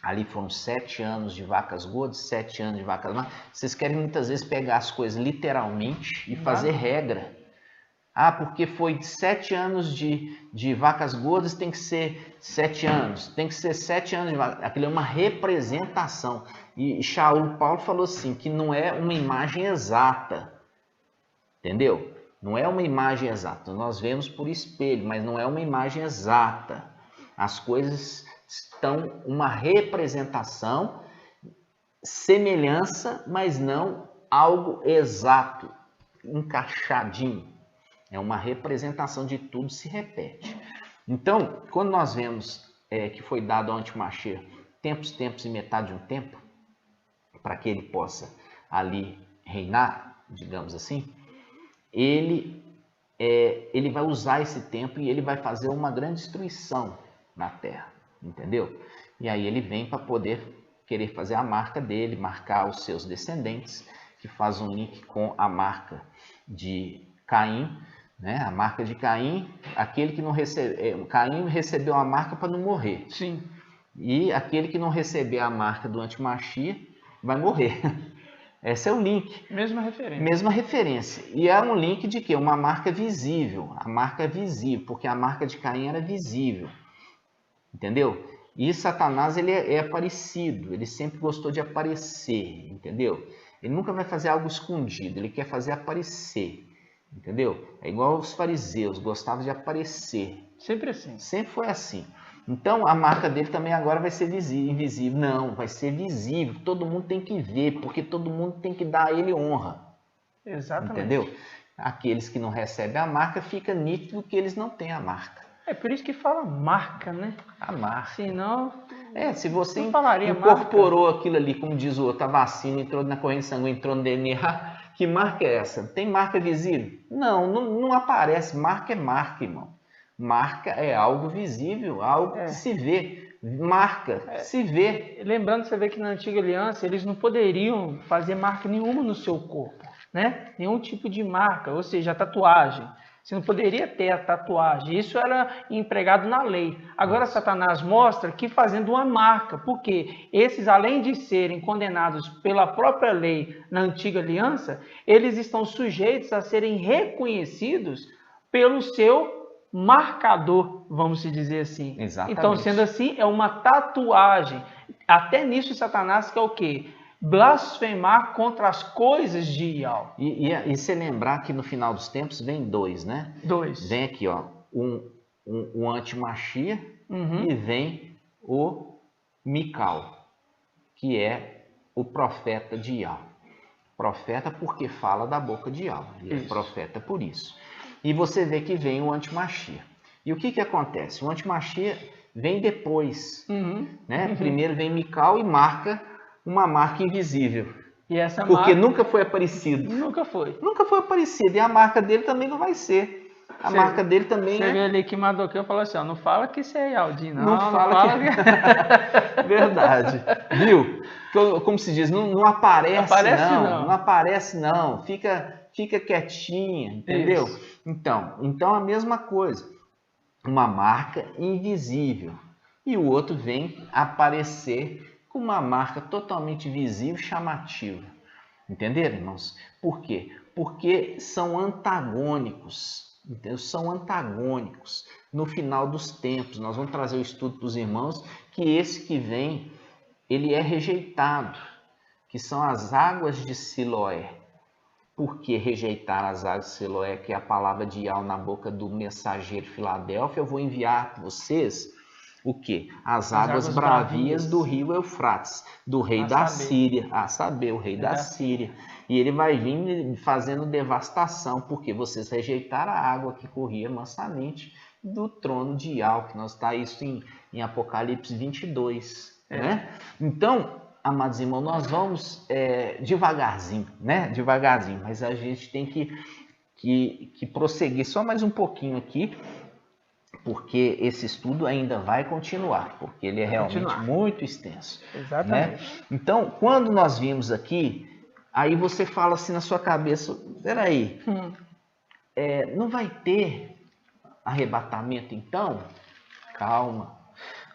ali foram 7 anos de vacas gordas, 7 anos de vacas magras. Vocês querem muitas vezes pegar as coisas literalmente e fazer regra. Ah, porque foi 7 anos de vacas gordas, tem que ser 7 anos. Tem que ser 7 anos de vacas. Aquilo é uma representação. E Paulo falou assim, que não é uma imagem exata. Entendeu? Não é uma imagem exata. Nós vemos por espelho, mas não é uma imagem exata. As coisas estão uma representação, semelhança, mas não algo exato, encaixadinho. É uma representação de tudo, se repete. Então, quando nós vemos que foi dado ao Antimachia tempos e metade de um tempo, para que ele possa ali reinar, digamos assim, ele vai usar esse tempo e ele vai fazer uma grande destruição na terra, entendeu? E aí ele vem para poder querer fazer a marca dele, marcar os seus descendentes, que faz um link com a marca de Caim, né? A marca de Caim, aquele que não recebeu, Caim recebeu a marca para não morrer. Sim. E aquele que não receber a marca do Antimachia vai morrer. Esse é o link. Mesma referência. Mesma referência. E é um link de quê? Uma marca visível. A marca é visível, porque a marca de Caim era visível. Entendeu? E Satanás, ele é aparecido. Ele sempre gostou de aparecer. Entendeu? Ele nunca vai fazer algo escondido. Ele quer fazer aparecer. Entendeu? É igual os fariseus, gostavam de aparecer. Sempre assim. Sempre foi assim. Então, a marca dele também agora vai ser invisível. Não, vai ser visível. Todo mundo tem que ver, porque todo mundo tem que dar a ele honra. Exatamente. Entendeu? Aqueles que não recebem a marca, fica nítido que eles não têm a marca. É por isso que fala marca, né? A marca. Senão... se você incorporou marca. Aquilo ali, como diz o outro, a vacina entrou na corrente sanguínea, entrou no DNA, que marca é essa? Tem marca visível? Não aparece. Marca é marca, irmão. Marca é algo visível, algo que se vê. Marca, se vê. Lembrando, você vê que na Antiga Aliança, eles não poderiam fazer marca nenhuma no seu corpo, né? Nenhum tipo de marca, ou seja, a tatuagem. Você não poderia ter a tatuagem. Isso era empregado na lei. Agora Satanás mostra que fazendo uma marca, porque esses, além de serem condenados pela própria lei na Antiga Aliança, eles estão sujeitos a serem reconhecidos pelo seu marcador, vamos dizer assim. Exatamente. Então, sendo assim, é uma tatuagem. Até nisso Satanás quer o quê? Blasfemar contra as coisas de Yahweh. E se lembrar que no final dos tempos vem 2, né? 2. Vem aqui, ó, um Antimachia e vem o Mical, que é o profeta de Yahweh. Profeta porque fala da boca de Yahweh. Ele é profeta por isso. E você vê que vem o Antimachia. E o que acontece? O Antimachia vem depois. Né? Primeiro vem Mical e marca uma marca invisível. E essa porque nunca foi aparecido. Nunca foi. Nunca foi aparecido. E a marca dele também não vai ser. A marca dele também Você vê ali que Mardoqueu falou assim, ó, não fala que isso é Yaldi, não fala que... Verdade. Viu? Como se diz, não aparece não. Não aparece não. Fica quietinha, entendeu? Isso. Então a mesma coisa. Uma marca invisível. E o outro vem aparecer uma marca totalmente visível e chamativa. Entenderam, irmãos? Por quê? Porque são antagônicos, entendeu? São antagônicos. No final dos tempos, nós vamos trazer o estudo para os irmãos, que esse que vem, ele é rejeitado, que são as águas de Siloé. Por que rejeitar as águas de Siloé, que é a palavra de Yahweh na boca do mensageiro de Filadélfia? Eu vou enviar para vocês o quê? As águas bravias do rio Eufrates, do rei da Síria, a saber, o rei da Síria. E ele vai vir fazendo devastação, porque vocês rejeitaram a água que corria mansamente do trono de Yahweh, que nós está isso em Apocalipse 22, né? Então, amados irmãos, nós vamos devagarzinho, né? Devagarzinho, mas a gente tem que prosseguir só mais um pouquinho aqui, porque esse estudo ainda vai continuar, porque ele é realmente muito extenso. Exatamente. Né? Então, quando nós vimos aqui, aí você fala assim na sua cabeça, peraí, não vai ter arrebatamento então? Calma.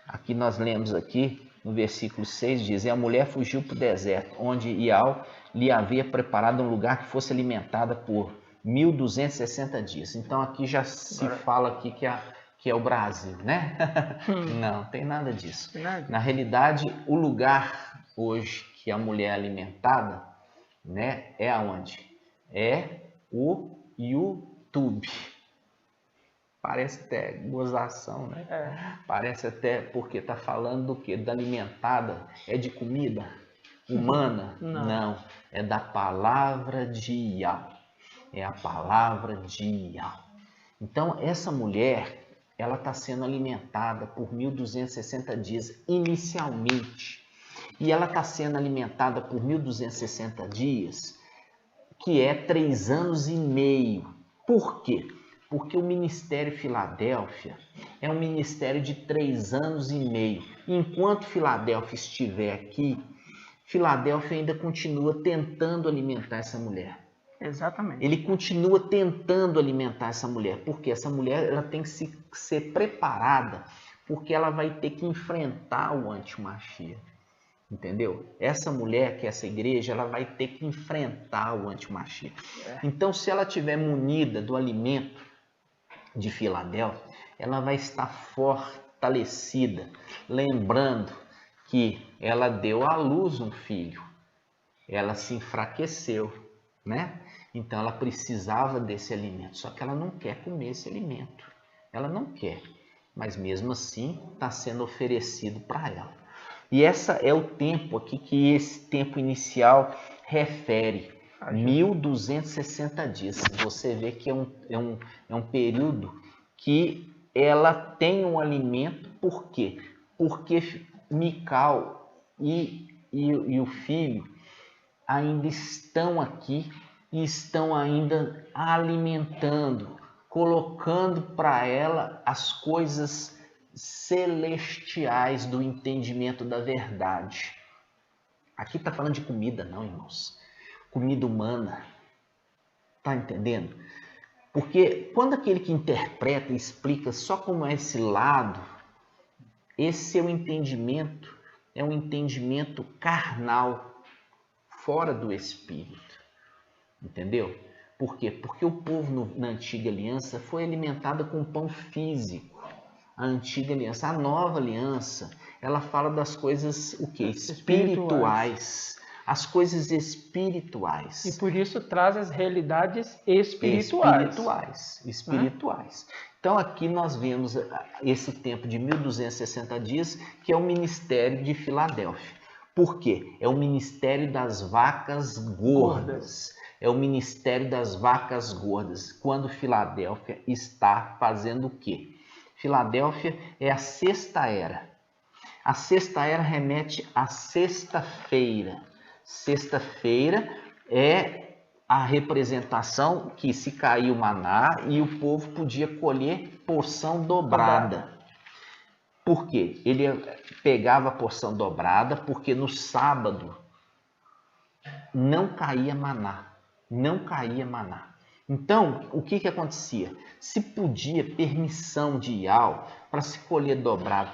Aqui nós lemos aqui, no versículo 6, diz, e a mulher fugiu para o deserto, onde Ial lhe havia preparado um lugar que fosse alimentada por 1260 dias. Então aqui já se fala aqui que é o Brasil, né? Não, tem nada disso. Na realidade, o lugar hoje que a mulher é alimentada, né, é aonde? É o YouTube. Parece até gozação, né? Parece até porque está falando do quê? Da alimentada, é de comida humana? Não, é da palavra de Yahweh. É a palavra de Yahweh. Então, essa mulher, ela está sendo alimentada por 1260 dias inicialmente. E ela está sendo alimentada por 1260 dias, que é 3 anos e meio. Por quê? Porque o Ministério Filadélfia é um ministério de 3 anos e meio. Enquanto Filadélfia estiver aqui, Filadélfia ainda continua tentando alimentar essa mulher. Exatamente. Ele continua tentando alimentar essa mulher, porque essa mulher ela tem que ser preparada, porque ela vai ter que enfrentar o anti-Machia. Entendeu? Essa mulher, que é essa igreja, ela vai ter que enfrentar o anti-Machia. Então, se ela estiver munida do alimento de Filadélfia, ela vai estar fortalecida, lembrando que ela deu à luz um filho, ela se enfraqueceu, né? Então ela precisava desse alimento, só que ela não quer comer esse alimento, ela não quer, mas mesmo assim está sendo oferecido para ela. E esse é o tempo aqui que esse tempo inicial refere, 1260 dias. Você vê que é um período que ela tem um alimento, por quê? Porque Mical e o filho ainda estão aqui e estão ainda alimentando, colocando para ela as coisas celestiais do entendimento da verdade. Aqui está falando de comida, não, irmãos. Comida humana. Tá entendendo? Porque quando aquele que interpreta e explica só como é esse lado, esse seu entendimento é um entendimento carnal, fora do Espírito. Entendeu? Por quê? Porque o povo na antiga aliança foi alimentado com pão físico. A antiga aliança, a nova aliança, ela fala das coisas o quê? Espirituais. As coisas espirituais. E por isso traz as realidades espirituais. Espirituais. Então aqui nós vemos esse tempo de 1260 dias, que é o ministério de Filadélfia. Por quê? É o ministério das vacas gordas. É o ministério das vacas gordas. Quando Filadélfia está fazendo o quê? Filadélfia é a sexta era. A sexta era remete à sexta-feira. Sexta-feira é a representação que se caiu o maná e o povo podia colher porção dobrada. Por quê? Ele pegava a porção dobrada porque no sábado não caía maná. Não caía maná. Então, o que acontecia? Se podia permissão de Ial para se colher dobrado.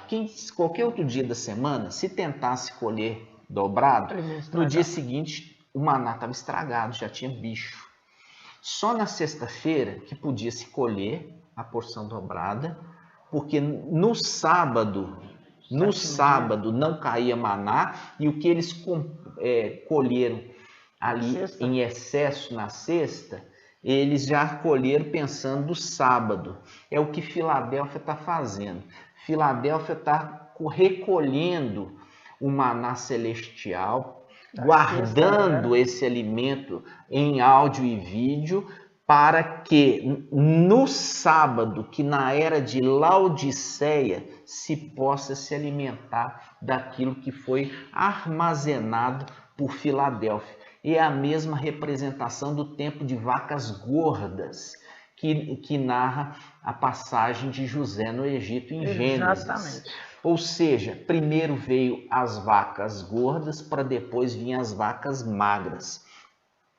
Qualquer outro dia da semana, se tentasse colher dobrado, no dia seguinte o maná estava estragado, já tinha bicho. Só na sexta-feira que podia se colher a porção dobrada, porque no sábado não caía maná, e o que eles colheram ali em excesso na sexta, eles já colheram pensando no sábado. É o que Filadélfia está fazendo. Filadélfia está recolhendo o maná celestial, guardando esse alimento em áudio e vídeo, para que no sábado, que na era de Laodiceia, se possa se alimentar daquilo que foi armazenado por Filadélfia. E é a mesma representação do tempo de vacas gordas que narra a passagem de José no Egito em Gênesis. Exatamente. Ou seja, primeiro veio as vacas gordas, para depois vir as vacas magras.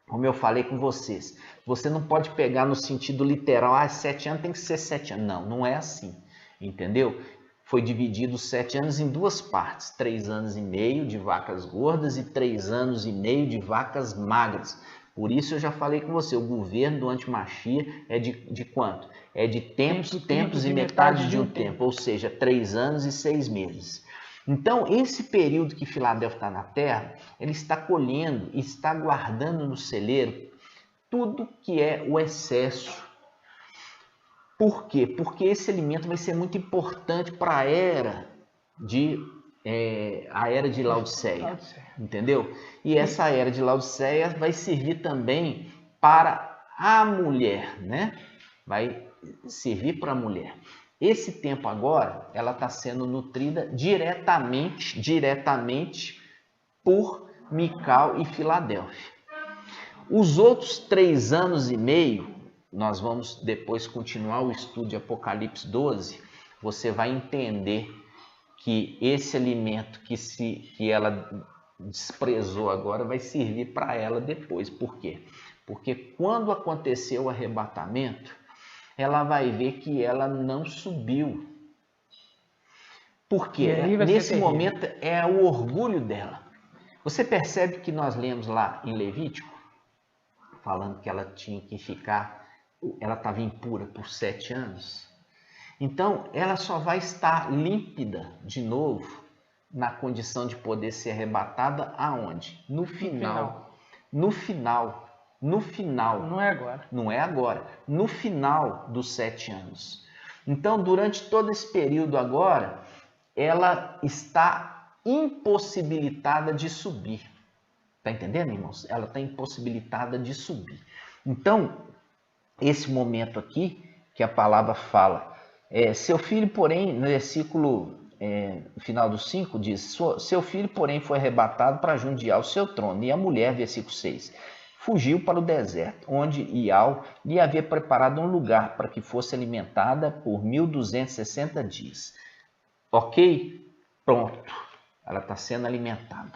Como eu falei com vocês, você não pode pegar no sentido literal, 7 anos tem que ser 7 anos. Não, não é assim, entendeu? Foi dividido os 7 anos em duas partes, 3 anos e meio de vacas gordas e 3 anos e meio de vacas magras. Por isso eu já falei com você, o governo do Antimachia é de quanto? É de tempos e metade de um tempo, ou seja, 3 anos e 6 meses. Então, esse período que Filadélfia está na terra, ele está colhendo, está guardando no celeiro tudo que é o excesso. Por quê? Porque esse alimento vai ser muito importante para a era de Laodiceia, entendeu? E essa era de Laodiceia vai servir também para a mulher, né? Vai servir para a mulher. Esse tempo agora, ela está sendo nutrida diretamente por Mical e Filadélfia. Os outros 3 anos e meio, nós vamos depois continuar o estudo de Apocalipse 12, você vai entender que esse alimento que ela desprezou agora vai servir para ela depois. Por quê? Porque quando aconteceu o arrebatamento, ela vai ver que ela não subiu. Porque nesse momento é o orgulho dela. Você percebe que nós lemos lá em Levítico, falando que ela tinha que ela estava impura por 7 anos. Então, ela só vai estar límpida de novo na condição de poder ser arrebatada aonde? No final. No final. Não é agora. Não é agora. No final dos 7 anos. Então, durante todo esse período agora, ela está impossibilitada de subir. Está entendendo, irmãos? Ela está impossibilitada de subir. Então, esse momento aqui, que a palavra fala, seu filho, porém, no versículo final do 5, diz, seu filho, porém, foi arrebatado para junto de Iau, seu trono, e a mulher, versículo 6, fugiu para o deserto, onde Iau lhe havia preparado um lugar para que fosse alimentada por 1260 dias. Ok? Pronto. Ela está sendo alimentada.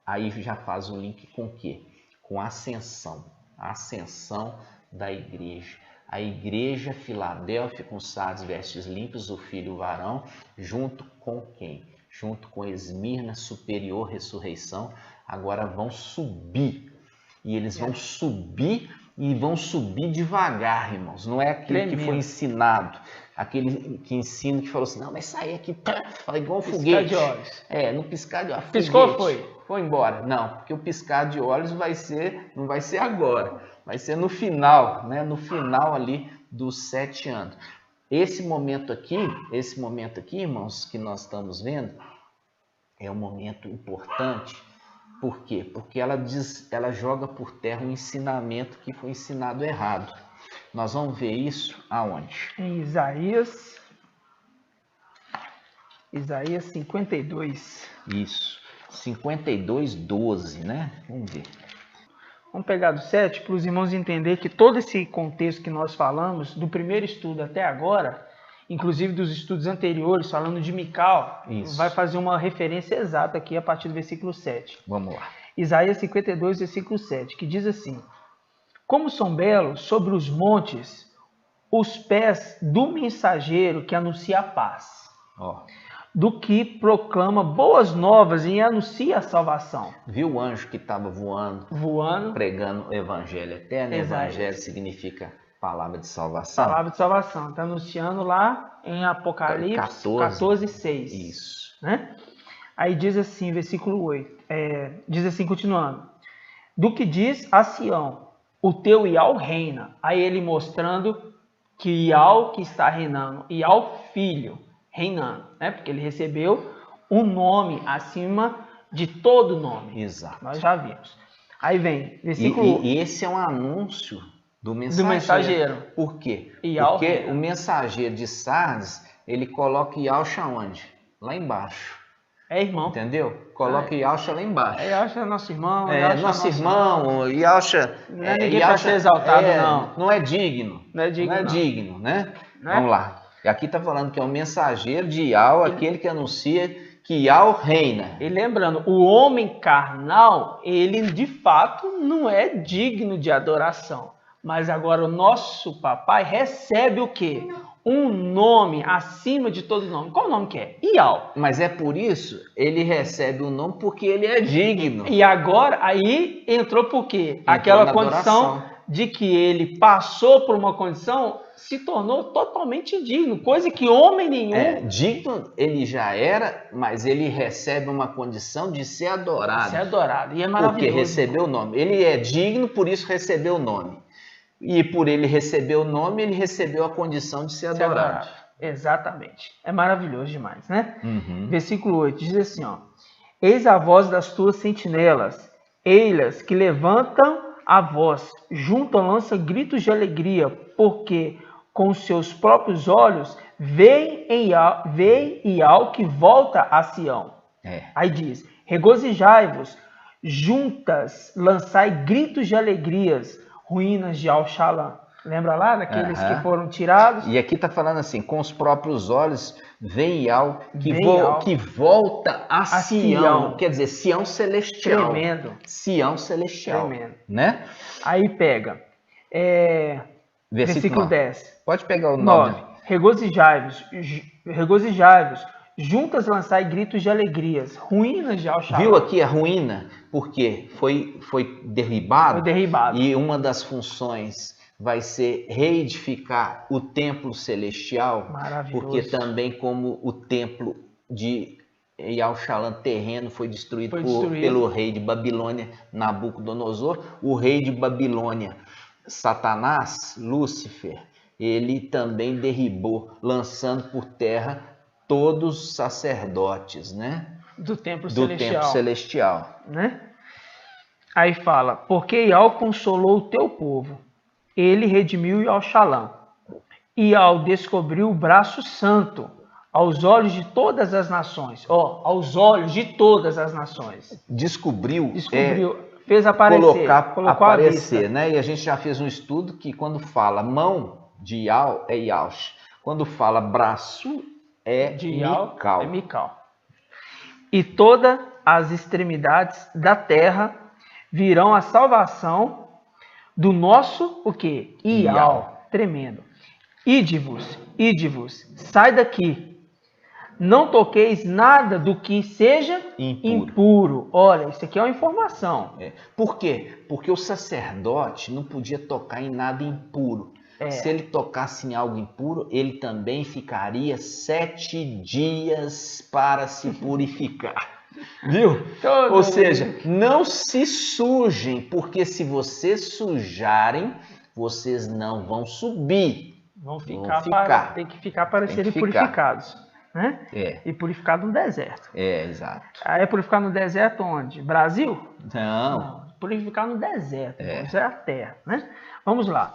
Aí já faz o link com o quê? Com a ascensão. A ascensão da igreja. A igreja Filadélfia com sardes, vestes limpas, o filho varão, junto com quem? Junto com Esmirna, superior, ressurreição, agora vão subir. E eles vão subir e vão subir devagar, irmãos. Não é aquele que foi ensinado. Aquele que ensina que falou assim, não, vai sair aqui, igual um foguete. Piscar de olhos. No piscar de olhos. Piscou, foi embora. Não, porque o piscar de olhos não vai ser agora. Vai ser no final, né? No final ali dos 7 anos. Esse momento aqui, irmãos, que nós estamos vendo, é um momento importante. Por quê? Porque ela joga por terra um ensinamento que foi ensinado errado. Nós vamos ver isso aonde? Em Isaías 52. Isso, 52, 12, né? Vamos ver. Vamos pegar do 7 para os irmãos entenderem que todo esse contexto que nós falamos, do primeiro estudo até agora, inclusive dos estudos anteriores, falando de Mical, vai fazer uma referência exata aqui a partir do versículo 7. Vamos lá. Isaías 52, versículo 7, que diz assim: como são belos sobre os montes os pés do mensageiro que anuncia a paz. do que proclama boas novas e anuncia a salvação. Viu o anjo que estava voando, pregando o evangelho eterno? Evangelho significa palavra de salvação. Palavra de salvação. Está anunciando lá em Apocalipse 14:6. Isso. Né? Aí diz assim, versículo 8. Diz assim, continuando. Do que diz a Sião, o teu Iau reina. Aí ele mostrando que Iau que está reinando, Iau filho, reinando, né? Porque ele recebeu um nome acima de todo nome. Exato. Nós já vimos. Aí vem, versículo... E esse é um anúncio do mensageiro. Por quê? Porque o mensageiro de Sardes, ele coloca Yalcha onde? Lá embaixo. É irmão. Entendeu? Coloca Yalcha lá embaixo. Yalcha é nosso irmão. Nosso irmão. Yalcha... Não é ninguém para ser exaltado, não. Não é digno. Não é digno, né? Vamos lá. E aqui está falando que é um mensageiro de Iau, aquele que anuncia que Iau reina. E lembrando, o homem carnal, ele de fato não é digno de adoração. Mas agora o nosso papai recebe o quê? Um nome acima de todo nome. Qual o nome que é? Iau. Mas é por isso, ele recebe o nome porque ele é digno. E agora, aí entrou por quê? Aquela condição de que ele passou por uma condição, se tornou totalmente digno. Coisa que homem nenhum... digno ele já era, mas ele recebe uma condição de ser adorado. Ser adorado. E é maravilhoso. Porque recebeu o nome. Ele é digno, por isso recebeu o nome. E por ele receber o nome, ele recebeu a condição de ser adorado. Exatamente. É maravilhoso demais, né? Uhum. Versículo 8 diz assim, ó. Eis a voz das tuas sentinelas, ei-las que levantam a voz, juntam, lançam gritos de alegria, porque com os seus próprios olhos veem Iau que volta a Sião. Aí diz, regozijai-vos, juntas, lançai gritos de alegrias, ruínas de Al-Shalom. Lembra lá daqueles que foram tirados? E aqui está falando assim, com os próprios olhos, vem Iau que volta a Sião. Quer dizer, Sião celestial. Tremendo. Sião celestial. Tremendo. Né? Aí pega. Versículo 10. Pode pegar o 9. Regozijai-vos, juntas lançai gritos de alegrias, ruínas de Al-Shalom. Viu aqui a ruína? Porque foi derribado. Foi derribado. E uma das funções vai ser reedificar o templo celestial. Maravilhoso. Porque também como o templo de Al-Shalom terreno foi destruído pelo rei de Babilônia, Nabucodonosor, o rei de Babilônia, Satanás, Lúcifer, ele também derribou, lançando por terra todos os sacerdotes, né? Do templo celestial. Né? Aí fala, porque Iau consolou o teu povo, ele redimiu Al-Shalom. Iau descobriu o braço santo aos olhos de todas as nações. Aos olhos de todas as nações. Descobriu. Fez aparecer. Colocou aparecer, né? E a gente já fez um estudo que quando fala mão de Iau é Yaush. Quando fala braço é Mical. É Mical. E todas as extremidades da terra virão a salvação do nosso, o quê? Iau. Tremendo. Ide-vos, sai daqui. Não toqueis nada do que seja impuro. Olha, isso aqui é uma informação. Por quê? Porque o sacerdote não podia tocar em nada impuro. Se ele tocasse em algo impuro, ele também ficaria 7 dias para se purificar. Viu? Ou seja, não se sujem, porque se vocês sujarem, vocês não vão subir. Vão ficar. Tem que ficar para serem purificados. Né? E purificado no deserto. Exato. Aí é purificado no deserto onde? Brasil? Não. Purificado no deserto. Isso é a terra. Né? Vamos lá.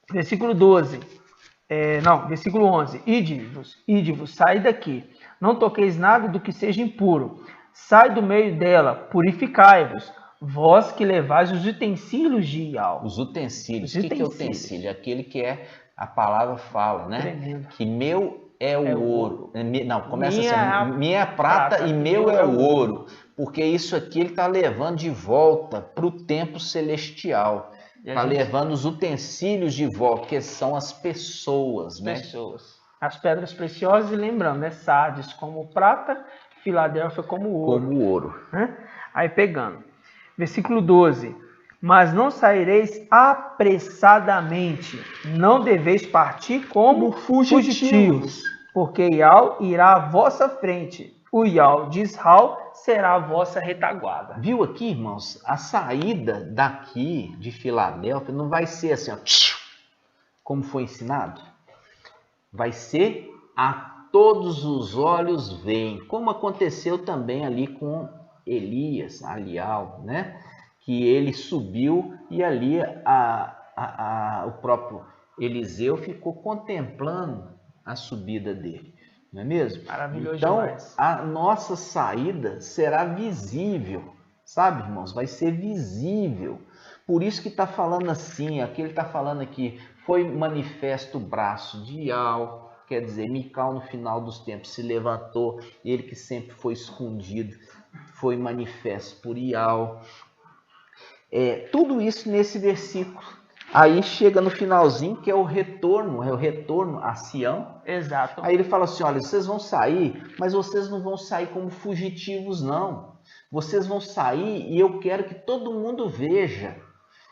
Versículo 12. Versículo 11. Ide-vos, sai daqui. Não toqueis nada do que seja impuro. Sai do meio dela, purificai-vos. Vós que levais os utensílios de Iau. Os utensílios. O que é utensílio? Aquele que a palavra fala, né? Tremendo. Que meu é o ouro. Não, começa assim. Minha é a prata e meu é o ouro. Porque isso aqui ele está levando de volta para o templo celestial. Está levando os utensílios de volta, que são as pessoas, né? As pedras preciosas, e lembrando, é Sardes como prata, Filadélfia como ouro. Como ouro. Aí pegando. Versículo 12. Mas não saireis apressadamente, não deveis partir como fugitivos, porque Ial irá à vossa frente, o Ial de Israel será a vossa retaguarda. Viu aqui, irmãos? A saída daqui de Filadélfia não vai ser assim, ó, como foi ensinado. Vai ser a todos os olhos veem, como aconteceu também ali com Elias, Alial, né? Que ele subiu e ali o próprio Eliseu ficou contemplando a subida dele, não é mesmo? Maravilhoso então, demais. A nossa saída será visível, sabe, irmãos? Vai ser visível. Por isso que está falando assim, aqui ele está falando aqui, foi manifesto o braço de Ial, quer dizer, Mical no final dos tempos se levantou, ele que sempre foi escondido, foi manifesto por Ial. Tudo isso nesse versículo. Aí chega no finalzinho, que é o retorno a Sião. Exato. Aí ele fala assim, olha, vocês vão sair, mas vocês não vão sair como fugitivos, não. Vocês vão sair e eu quero que todo mundo veja,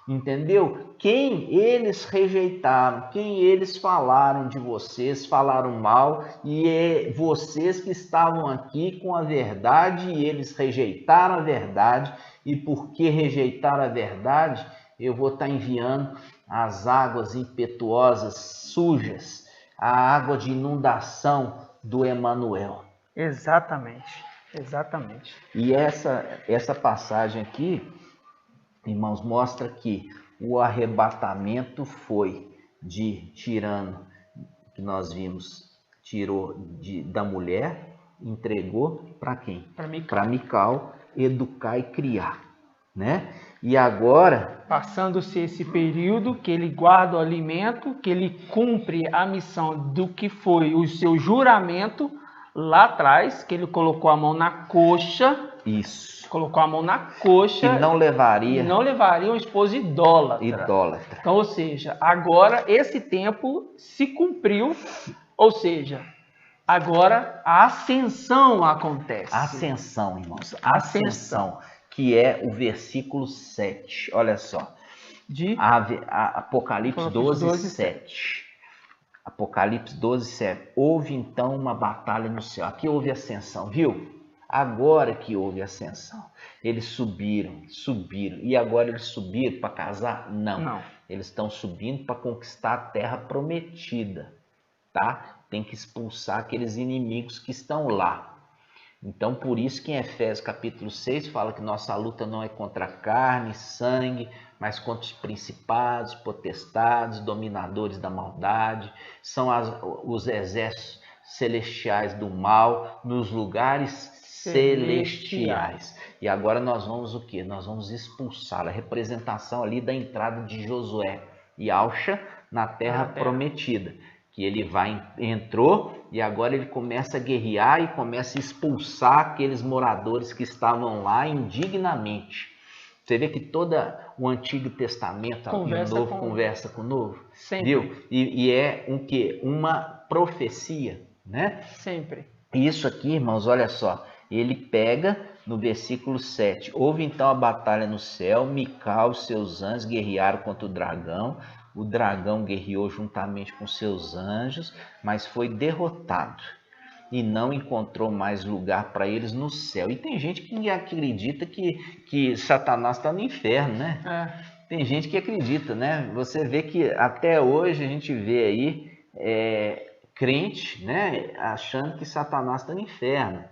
entendeu? Quem eles rejeitaram, quem eles falaram de vocês, falaram mal, e é vocês que estavam aqui com a verdade e eles rejeitaram a verdade, e porque rejeitaram a verdade, eu vou estar enviando as águas impetuosas, sujas, a água de inundação do Emanuel. Exatamente. E essa passagem aqui, irmãos, mostra que o arrebatamento foi de tirano, que nós vimos, tirou da mulher, entregou para quem? Para Mical, educar e criar, né? E agora, passando-se esse período que ele guarda o alimento, que ele cumpre a missão do que foi o seu juramento lá atrás, que ele colocou a mão na coxa. Isso. Colocou a mão na coxa. E não levaria um esposo idólatra. Então, ou seja, agora esse tempo se cumpriu, ou seja, agora a ascensão acontece. Ascensão, irmãos. Ascensão. Que é o versículo 7. Olha só. De Apocalipse 12, 7. Apocalipse 12, 7. Houve então uma batalha no céu. Aqui houve ascensão, viu? Agora que houve ascensão. Eles subiram. E agora eles subiram para casar? Não. Eles estão subindo para conquistar a terra prometida. Tá? Tem que expulsar aqueles inimigos que estão lá. Então, por isso que em Efésios capítulo 6 fala que nossa luta não é contra carne, sangue, mas contra os principados, potestades, dominadores da maldade, são os exércitos celestiais do mal nos lugares celestiais. E agora nós vamos o quê? Nós vamos expulsar a representação ali da entrada de Josué e Alcha na terra prometida. Que ele entrou e agora ele começa a guerrear e começa a expulsar aqueles moradores que estavam lá indignamente. Você vê que todo o Antigo Testamento e o Novo conversa com o Novo. Sempre. Viu? E é um quê? Uma profecia, né? Sempre. Isso aqui, irmãos, olha só. Ele pega no versículo 7. Houve então a batalha no céu, Mical e seus anjos guerrearam contra o dragão. O dragão guerreou juntamente com seus anjos, mas foi derrotado e não encontrou mais lugar para eles no céu. E tem gente que acredita que Satanás está no inferno, né? Tem gente que acredita, né? Você vê que até hoje a gente vê aí crente, né, achando que Satanás está no inferno.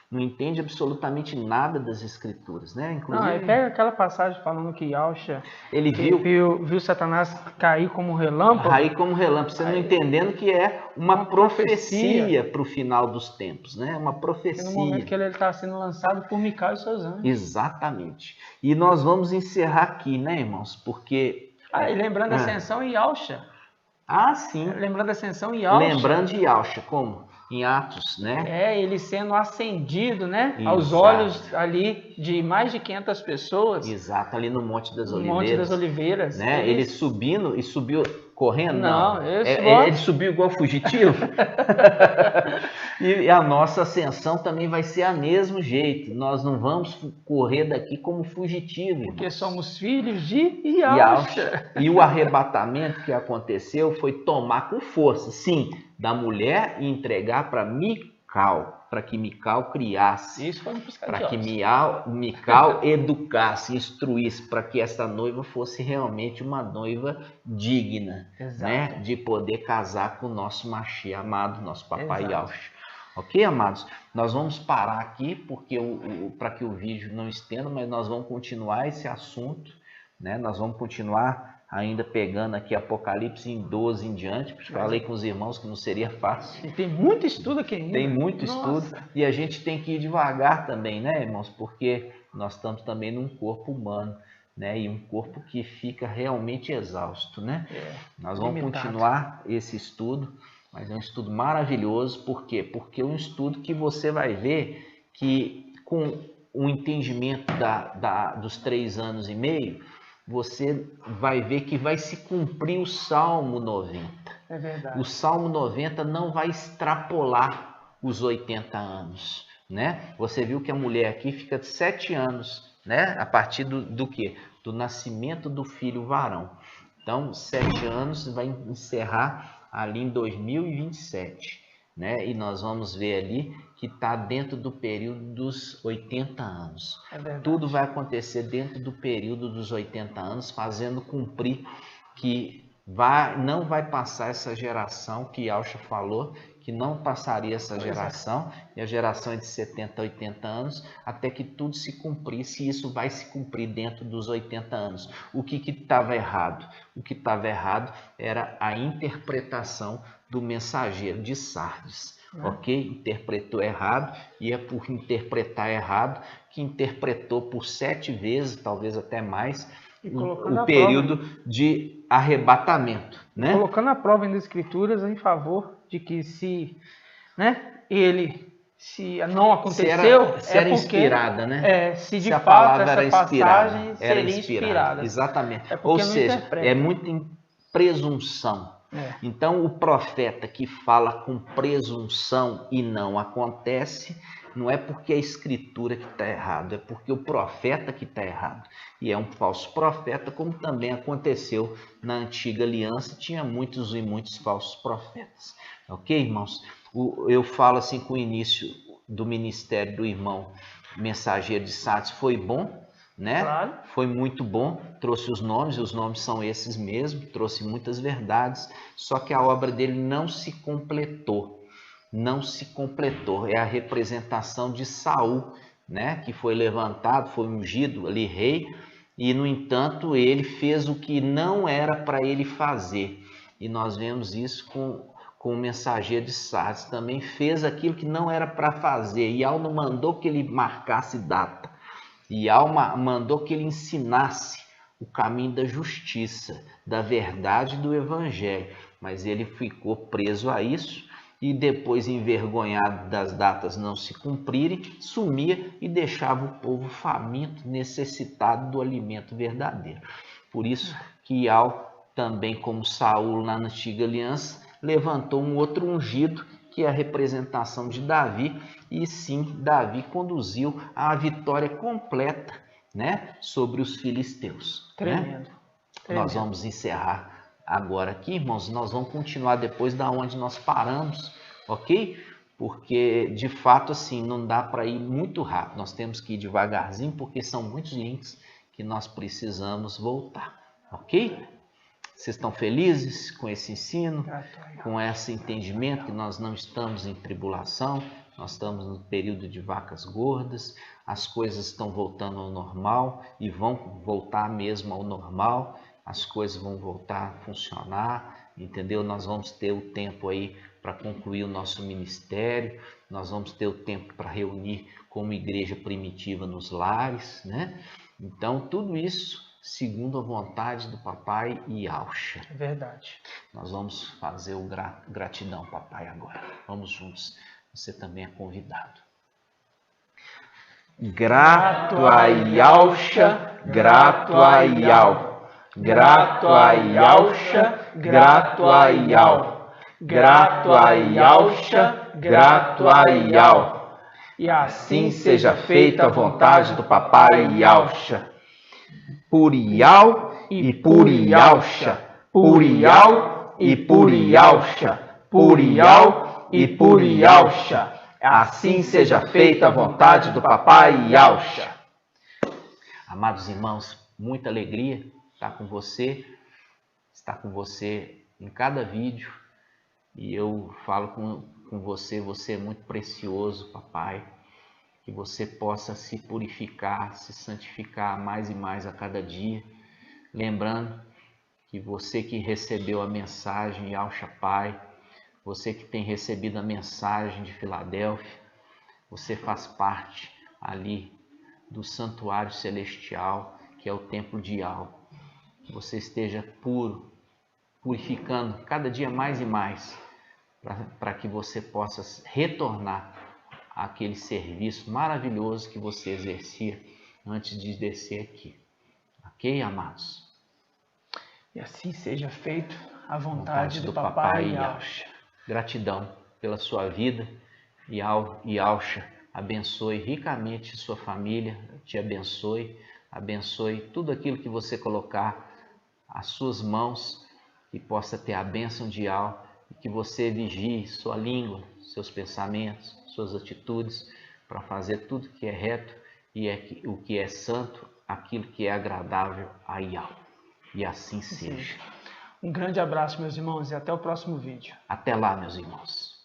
Não entende absolutamente nada das escrituras, né? Inclusive, pega aquela passagem falando que Alcha ele viu Satanás cair como relâmpago. Cair como relâmpago, você não entendendo que é uma profecia para o final dos tempos, né? Uma profecia. No momento que ele está sendo lançado por Mical e seus anjos. Exatamente. E nós vamos encerrar aqui, né, irmãos? Porque... e lembrando a ascensão e Alcha. Sim. Lembrando a ascensão e Alcha. Lembrando de Alcha, como? Em Atos, né? Ele sendo ascendido, né? Exato. Aos olhos ali de mais de 500 pessoas. Exato, ali no Monte das Oliveiras. Monte das Oliveiras. Né? Ele subindo, e subiu correndo? Não, ele subiu igual fugitivo. E a nossa ascensão também vai ser a mesmo jeito. Nós não vamos correr daqui como fugitivo. Porque somos filhos de Yahshua. E o arrebatamento que aconteceu foi tomar com força, sim, da mulher e entregar para Mical, para que Mical criasse. Isso foi um piscar para de que olhos. Mical educasse, instruísse, para que essa noiva fosse realmente uma noiva digna, né, de poder casar com o nosso Mashiach amado, nosso papai Yahshua. Ok, amados? Nós vamos parar aqui, porque para que o vídeo não estenda, mas nós vamos continuar esse assunto, né? Nós vamos continuar ainda pegando aqui Apocalipse em 12 em diante, porque falei com os irmãos que não seria fácil. E tem muito estudo aqui ainda. Tem muito estudo e a gente tem que ir devagar também, né, irmãos? Porque nós estamos também num corpo humano, né? E um corpo que fica realmente exausto, né? Nós vamos continuar esse estudo, mas é um estudo maravilhoso. Por quê? Porque é um estudo que você vai ver que com o entendimento dos 3 anos e meio, você vai ver que vai se cumprir o Salmo 90. É verdade. O Salmo 90 não vai extrapolar os 80 anos, né? Você viu que a mulher aqui fica de 7 anos, né? A partir do quê? Do nascimento do filho varão. Então, 7 anos vai encerrar ali em 2027, né? E nós vamos ver ali que está dentro do período dos 80 anos. Tudo vai acontecer dentro do período dos 80 anos, fazendo cumprir que não vai passar essa geração que Yahshua falou, que não passaria essa geração, e a geração é de 70 a 80 anos, até que tudo se cumprisse, e isso vai se cumprir dentro dos 80 anos. O que estava errado? O que estava errado era a interpretação do mensageiro de Sardes. Ok? Interpretou errado, e é por interpretar errado que interpretou por 7 vezes, talvez até mais, o período de arrebatamento, né? Colocando a prova nas escrituras em favor de que se não aconteceu, se era inspirada, né? Se de fato essa passagem seria inspirada. Exatamente. Ou seja, é muito em presunção. Então, o profeta que fala com presunção e não acontece, não é porque a escritura que está errado, é porque o profeta que está errado. E é um falso profeta, como também aconteceu na antiga aliança, tinha muitos e muitos falsos profetas. Ok, irmãos? Eu falo assim com o início do ministério do irmão mensageiro de Sardes foi bom, né? Claro. Foi muito bom, trouxe os nomes, e os nomes são esses mesmo, trouxe muitas verdades, só que a obra dele não se completou. Não se completou. É a representação de Saul, né? Que foi levantado, foi ungido ali rei, e no entanto ele fez o que não era para ele fazer. E nós vemos isso com o mensageiro de Sardes, também fez aquilo que não era para fazer. E Yahweh mandou que ele marcasse data. E Yahweh mandou que ele ensinasse o caminho da justiça, da verdade do evangelho. Mas ele ficou preso a isso. E depois, envergonhado das datas não se cumprirem, sumia e deixava o povo faminto, necessitado do alimento verdadeiro. Por isso que Yahweh, também como Saul na antiga aliança, levantou um outro ungido, que é a representação de Davi, e sim, Davi conduziu a vitória completa, né, sobre os filisteus. Tremendo. Nós vamos encerrar agora aqui, irmãos, nós vamos continuar depois da onde nós paramos, ok? Porque, de fato, assim, não dá para ir muito rápido. Nós temos que ir devagarzinho, porque são muitos links que nós precisamos voltar, ok? Vocês estão felizes com esse ensino, com esse entendimento que nós não estamos em tribulação, nós estamos no período de vacas gordas, as coisas estão voltando ao normal e vão voltar mesmo ao normal. As coisas vão voltar a funcionar, entendeu? Nós vamos ter o tempo aí para concluir o nosso ministério, nós vamos ter o tempo para reunir como igreja primitiva nos lares, né? Então, tudo isso segundo a vontade do papai Yahshua. É verdade. Nós vamos fazer o gratidão, papai, agora. Vamos juntos. Você também é convidado. Grato a Yahshua, grato a Yahweh. Grato a Yahshua, grato a Iau, grato a Iauxa, grato a Iau. E assim seja feita a vontade do papai Iauxa. Por Iau e por Iauxa, por Iau e por Iauxa, por Iau e por Iauxa. Assim seja feita a vontade do papai Iauxa. Amados irmãos, muita alegria estar com você em cada vídeo. E eu falo com você, você é muito precioso, papai. Que você possa se purificar, se santificar mais e mais a cada dia. Lembrando que você que recebeu a mensagem Iauxa Pai, você que tem recebido a mensagem de Filadélfia, você faz parte ali do santuário celestial, que é o templo de Iau. Que você esteja puro, purificando cada dia mais e mais, para que você possa retornar àquele serviço maravilhoso que você exercia antes de descer aqui. Ok, amados? E assim seja feito a vontade do papai Iauxa. Gratidão pela sua vida. Iauxa abençoe ricamente sua família, te abençoe tudo aquilo que você colocar às suas mãos, que possa ter a bênção de Iau, e que você vigie sua língua, seus pensamentos, suas atitudes, para fazer tudo que é reto e o que é santo, aquilo que é agradável a Iau. E assim seja. Um grande abraço, meus irmãos, e até o próximo vídeo. Até lá, meus irmãos.